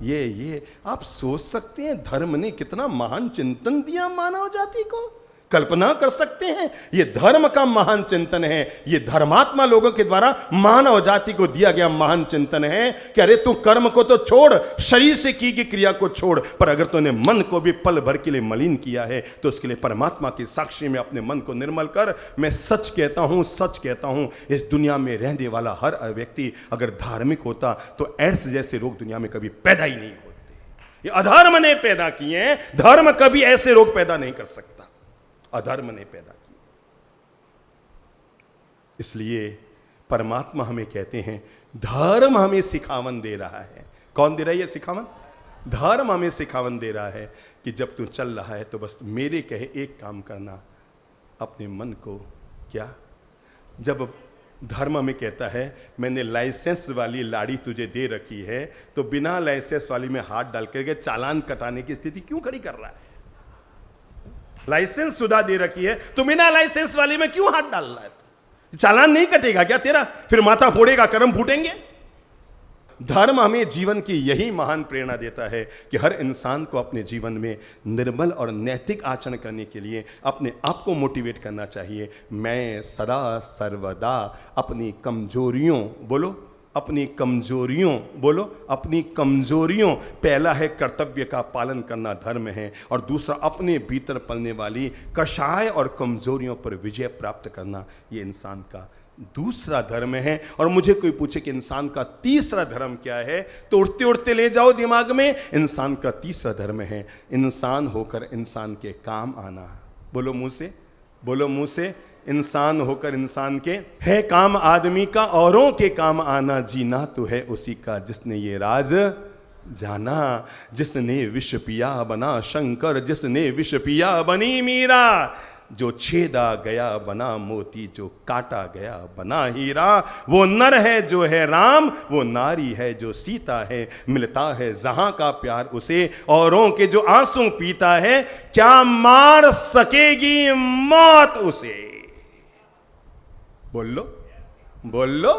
ये आप सोच सकते हैं धर्म ने कितना महान चिंतन दिया मानव जाति को, कल्पना कर सकते हैं। ये धर्म का महान चिंतन है, ये धर्मात्मा लोगों के द्वारा मानव जाति को दिया गया महान चिंतन है कि अरे तू कर्म को तो छोड़, शरीर से की गई क्रिया को छोड़, पर अगर तूने मन को भी पल भर के लिए मलिन किया है तो उसके लिए परमात्मा की साक्षी में अपने मन को निर्मल कर। मैं सच कहता हूं इस दुनिया में रहने वाला हर व्यक्ति अगर धार्मिक होता तो एड्स जैसे रोग दुनिया में कभी पैदा ही नहीं होते। ये अधर्म ने पैदा किए हैं, धर्म कभी ऐसे रोग पैदा नहीं कर सकता, अधर्म ने पैदा किया। इसलिए परमात्मा हमें कहते हैं, धर्म हमें सिखावन दे रहा है। कौन दे रहा है ये सिखावन? धर्म हमें सिखावन दे रहा है कि जब तू चल रहा है तो बस मेरे कहे एक काम करना, अपने मन को क्या, जब धर्म हमें कहता है मैंने लाइसेंस वाली लाड़ी तुझे दे रखी है तो बिना लाइसेंस वाली में हाथ डाल करके चालान कटाने की स्थिति क्यों खड़ी कर रहा है? लाइसेंस सुधा दे रखी है तो बिना लाइसेंस वाली में क्यों हाथ डाल रहा है? चालान नहीं कटेगा क्या तेरा? फिर माथा फोड़ेगा, कर्म फूटेंगे। धर्म हमें जीवन की यही महान प्रेरणा देता है कि हर इंसान को अपने जीवन में निर्मल और नैतिक आचरण करने के लिए अपने आप को मोटिवेट करना चाहिए। मैं सदा सर्वदा अपनी कमजोरियों, बोलो अपनी कमजोरियों, पहला है कर्तव्य का पालन करना धर्म है, और दूसरा अपने भीतर पलने वाली कषाय और कमजोरियों पर विजय प्राप्त करना ये इंसान का दूसरा धर्म है। और मुझे कोई पूछे कि इंसान का तीसरा धर्म क्या है तो उड़ते उड़ते ले जाओ दिमाग में, इंसान का तीसरा धर्म है इंसान होकर इंसान के काम आना। बोलो मुंह से, इंसान होकर इंसान के है काम आदमी का, औरों के काम आना, जीना तो है उसी का जिसने ये राज जाना। जिसने विष पिया बना शंकर, जिसने विष पिया बनी मीरा, जो छेदा गया बना मोती, जो काटा गया बना हीरा। वो नर है जो है राम, वो नारी है जो सीता है, मिलता है जहां का प्यार उसे, औरों के जो आंसू पीता है, क्या मार सकेगी मौत उसे। बोलो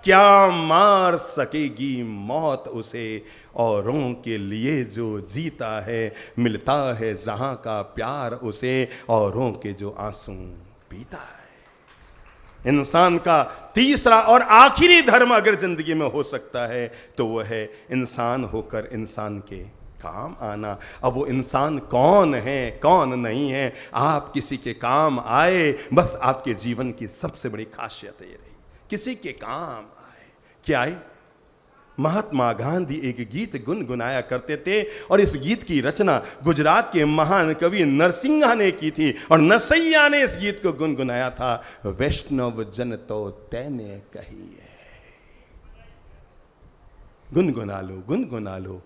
क्या मार सकेगी मौत उसे, औरों के लिए जो जीता है, मिलता है जहां का प्यार उसे, औरों के जो आंसू पीता है। इंसान का तीसरा और आखिरी धर्म अगर जिंदगी में हो सकता है तो वह है इंसान होकर इंसान के काम आना। अब वो इंसान कौन है कौन नहीं है, आप किसी के काम आए, बस आपके जीवन की सबसे बड़ी खासियत ये रही, किसी के काम आए। क्या आए? महात्मा गांधी एक गीत गुनगुनाया करते थे और इस गीत की रचना गुजरात के महान कवि नरसिंहा ने की थी और नसैया ने इस गीत को गुनगुनाया था। वैष्णव जन तो तैने कही है, गुनगुना लो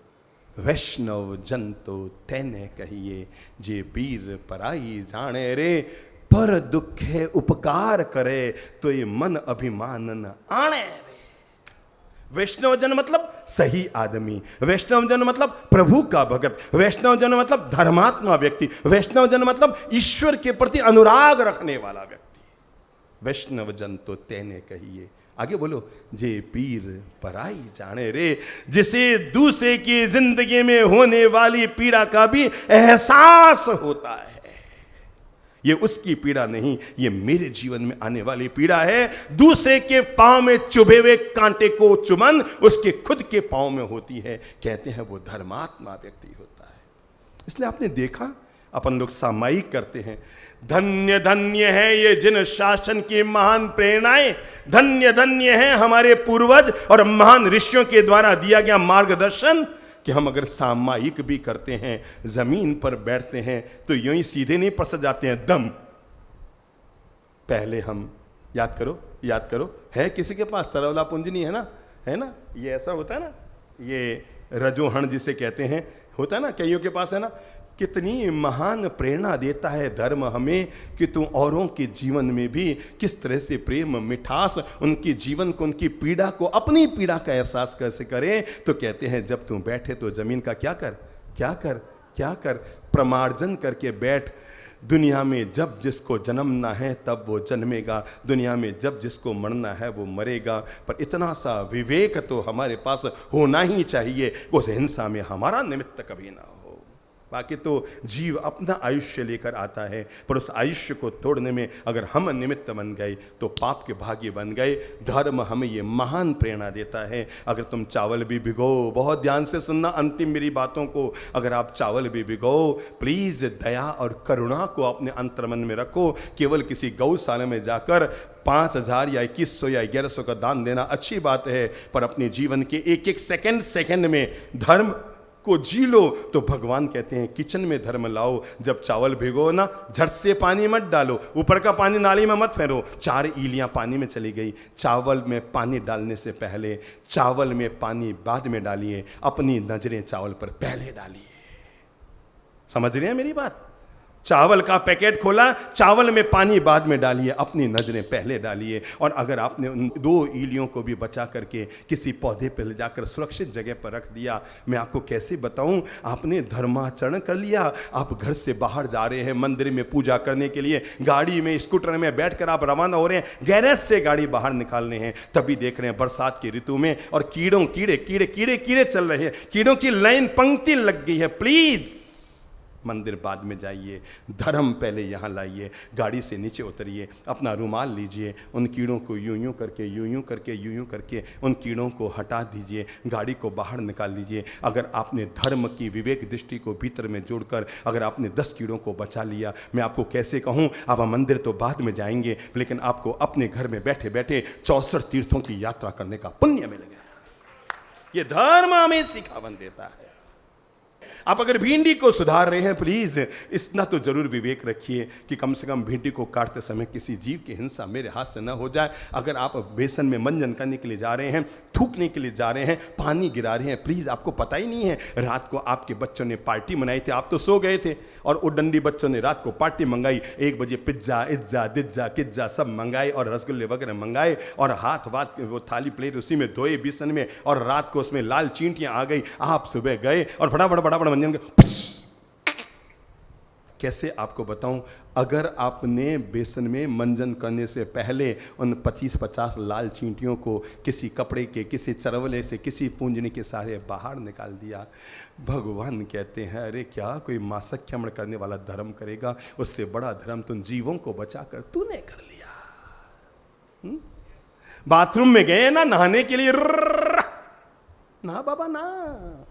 वैष्णव जन तो तैने कहिए, जे पीर पराई जाने रे, पर दुखे उपकार करे, तो ये मन अभिमान न आने रे। वैष्णव जन मतलब सही आदमी, वैष्णव जन मतलब प्रभु का भगत, वैष्णव जन मतलब धर्मात्मा व्यक्ति, वैष्णव जन मतलब ईश्वर के प्रति अनुराग रखने वाला व्यक्ति। वैष्णव जन तो तैने कहिए, आगे बोलो, जे पीर पराई जाने रे, जिसे दूसरे की जिंदगी में होने वाली पीड़ा का भी एहसास होता है। ये उसकी पीड़ा नहीं, ये मेरे जीवन में आने वाली पीड़ा है। दूसरे के पांव में चुभे हुए कांटे को चुमन उसके खुद के पांव में होती है, कहते हैं वो धर्मात्मा व्यक्ति होता है। इसलिए आपने देखा, अपन लोग सामायिक करते हैं, धन्य धन्य है ये जिन शासन की महान प्रेरणाएं, धन्य धन्य है हमारे पूर्वज और महान ऋषियों के द्वारा दिया गया मार्गदर्शन, कि हम अगर सामायिक भी करते हैं, जमीन पर बैठते हैं तो यूं ही सीधे नहीं पसर जाते हैं दम। पहले हम याद करो, है किसी के पास सरवला पुंजनी? है ना, ये ऐसा होता है ना, ये रजोहण जिसे कहते हैं, होता है ना, कईयों के पास है ना। कितनी महान प्रेरणा देता है धर्म हमें कि तू औरों के जीवन में भी किस तरह से प्रेम मिठास, उनके जीवन को, उनकी पीड़ा को अपनी पीड़ा का एहसास कैसे करे। तो कहते हैं जब तू बैठे तो जमीन का क्या कर, प्रमार्जन करके बैठ। दुनिया में जब जिसको जन्मना है तब वो जन्मेगा, दुनिया में जब जिसको मरना है वो मरेगा। पर इतना सा विवेक तो हमारे पास होना ही चाहिए, उस हिंसा में हमारा निमित्त कभी ना हो। बाकी तो जीव अपना आयुष्य लेकर आता है, पर उस आयुष्य को तोड़ने में अगर हम निमित्त बन गए तो पाप के भागी बन गए। धर्म हमें ये महान प्रेरणा देता है। अगर तुम चावल भी भिगो, बहुत ध्यान से सुनना अंतिम मेरी बातों को, अगर आप चावल भी भिगो, प्लीज दया और करुणा को अपने अंतर्मन में रखो। केवल किसी गौशाला में जाकर 5,000 या 2100 या 1100 का दान देना अच्छी बात है, पर अपने जीवन के एक एक सेकंड में धर्म को जी लो। तो भगवान कहते हैं किचन में धर्म लाओ। जब चावल भिगो ना, झट से पानी मत डालो, ऊपर का पानी नाली में मत फेरो। 4 ईलियां पानी में चली गई। चावल में पानी डालने से पहले, चावल में पानी बाद में डालिए, अपनी नजरें चावल पर पहले डालिए। समझ रहे हैं मेरी बात? चावल का पैकेट खोला, चावल में पानी बाद में डालिए, अपनी नजरें पहले डालिए। और अगर आपने उन 2 ईलियों को भी बचा करके किसी पौधे पर ले जाकर सुरक्षित जगह पर रख दिया, मैं आपको कैसे बताऊं, आपने धर्माचरण कर लिया। आप घर से बाहर जा रहे हैं मंदिर में पूजा करने के लिए, गाड़ी में स्कूटर में बैठकर आप रवाना हो रहे हैं, गैरेज से गाड़ी बाहर निकाल रहे हैं, तभी देख रहे हैं बरसात की ऋतु में और कीड़े चल रहे हैं, कीड़ों की लाइन पंक्ति लग गई है। प्लीज मंदिर बाद में जाइए, धर्म पहले यहाँ लाइए। गाड़ी से नीचे उतरिए, अपना रुमाल लीजिए, उन कीड़ों को यूं यूं करके उन कीड़ों को हटा दीजिए, गाड़ी को बाहर निकाल लीजिए। अगर आपने धर्म की विवेक दृष्टि को भीतर में जोड़कर अगर आपने 10 कीड़ों को बचा लिया, मैं आपको कैसे कहूँ, आप मंदिर तो बाद में जाएंगे, लेकिन आपको अपने घर में बैठे बैठे 64 तीर्थों की यात्रा करने का पुण्य मिल गया। ये धर्म हमें सिखावन देता है। आप अगर भिंडी को सुधार रहे हैं, प्लीज इतना तो जरूर विवेक रखिए कि कम से कम भिंडी को काटते समय किसी जीव की हिंसा मेरे हाथ से न हो जाए। अगर आप बेसन में मंजन करने के लिए जा रहे हैं, थूकने के लिए जा रहे हैं, पानी गिरा रहे हैं, प्लीज आपको पता ही नहीं है रात को आपके बच्चों ने पार्टी मनाई थी, आप तो सो गए थे और उडंडी बच्चों ने रात को पार्टी मंगाई। 1 बजे पिज्जा इज्जा दिज्जा किज्जा सब मंगाए और रसगुल्ले वगैरह मंगाए और हाथ वो थाली प्लेट उसी में धोए बेसन में, और रात को उसमें लाल चींटियां आ गई। आप सुबह गए और फटाफट मंजन कैसे आपको बताऊं, अगर आपने बेसन में मंजन करने से पहले उन 25-50 लाल चींटियों को किसी कपड़े के किसी चरवले से किसी पूंजनी के सहारे बाहर निकाल दिया, भगवान कहते हैं अरे क्या कोई मासख्यमण करने वाला धर्म करेगा, उससे बड़ा धर्म तुम जीवों को बचाकर तूने कर लिया। बाथरूम में गए ना नहाने के लिए, ना बाबा ना,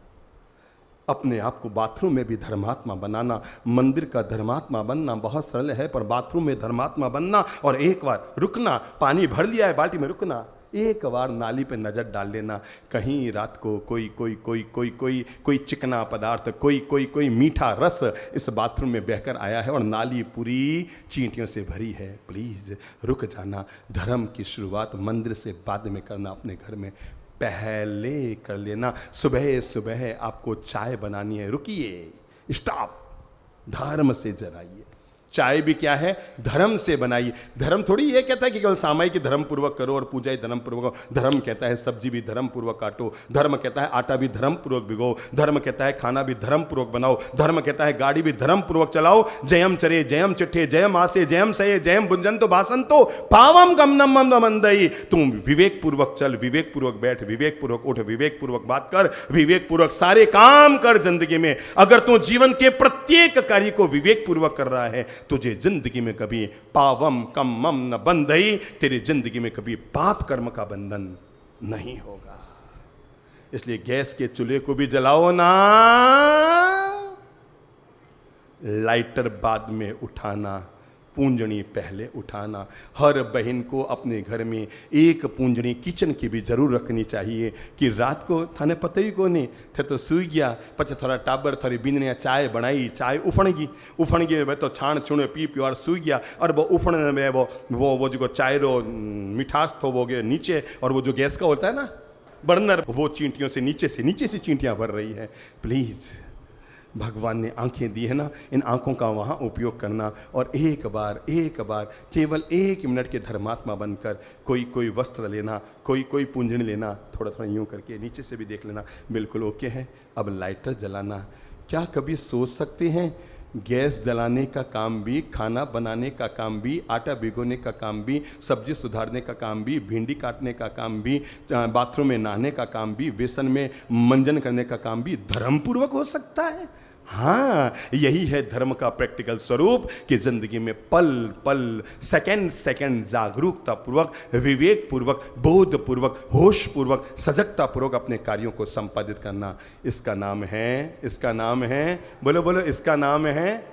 अपने आप को बाथरूम में भी धर्मात्मा बनाना। मंदिर का धर्मात्मा बनना बहुत सरल है, पर बाथरूम में धर्मात्मा बनना और एक बार रुकना, पानी भर लिया है बाल्टी में, रुकना, एक बार नाली पे नजर डाल लेना, कहीं रात को कोई चिकना पदार्थ, कोई मीठा रस इस बाथरूम में बहकर आया है और नाली पूरी चींटियों से भरी है। प्लीज रुक जाना। धर्म की शुरुआत मंदिर से बाद में करना, अपने घर में पहले कर लेना। सुबह सुबह आपको चाय बनानी है, रुकिए, स्टॉप, धर्म से जराइए। चाय भी क्या है, धर्म से बनाइए। धर्म थोड़ी ये कहता है कि केवल सामायिक धर्म पूर्वक करो और पूजा ही धर्म पूर्वक। धर्म कहता है सब्जी भी धर्म पूर्वक काटो, धर्म कहता है आटा भी धर्म पूर्वक भिगो, धर्म कहता है खाना भी धर्म पूर्वक बनाओ, धर्म कहता है गाड़ी भी धर्म पूर्वक चलाओ। जयम चरे जयम चिट्ठे जयम आसे जयम सये जयम बुंजंतो भासंतो पावम गमनम मंदई। तुम विवेक पूर्वक चल, विवेक पूर्वक बैठ, विवेक पूर्वक उठ, विवेक पूर्वक बात कर, विवेक पूर्वक सारे काम कर जिंदगी में। अगर तू जीवन के प्रत्येक कार्य को विवेक पूर्वक कर रहा है, तुझे जिंदगी में कभी पावम कम्मम न बंधई, तेरी जिंदगी में कभी पाप कर्म का बंधन नहीं होगा। इसलिए गैस के चूल्हे को भी जलाओ ना, लाइटर बाद में उठाना, पूंजनी पहले उठाना। हर बहन को अपने घर में एक पूंजनी किचन की भी जरूर रखनी चाहिए कि रात को थाने पता ही को नहीं थे तो सूई गया, पचे थोड़ा टाबर थोड़ी बीनने चाय बनाई, चाय उफण गई तो छाण छुणे पी और सूई गया, और वो उफण में वो जो चाय रो मिठास तो वो गए नीचे, और वो जो गैस का होता है ना बर्नर, वो चींटियों से नीचे से चींटियां भर रही है। प्लीज भगवान ने आंखें दी है ना, इन आंखों का वहाँ उपयोग करना, और एक बार केवल 1 मिनट के धर्मात्मा बनकर कोई वस्त्र लेना, कोई पूंजनी लेना, थोड़ा यूं करके नीचे से भी देख लेना, बिल्कुल ओके है। अब लाइटर जलाना। क्या कभी सोच सकते हैं गैस जलाने का काम भी, खाना बनाने का काम भी, आटा भिगोने का काम भी, सब्जी सुधारने का काम भी, भिंडी काटने का काम भी, बाथरूम में नहाने का काम भी, बेसन में मंजन करने का काम भी धर्मपूर्वक हो सकता है। हाँ, यही है धर्म का प्रैक्टिकल स्वरूप कि जिंदगी में पल पल, सेकंड सेकंड जागरूकता पूर्वक, विवेक पूर्वक, बोध पूर्वक, होश पूर्वक, सजगता पूर्वक अपने कार्यों को संपादित करना। इसका नाम है, बोलो बोलो, इसका नाम है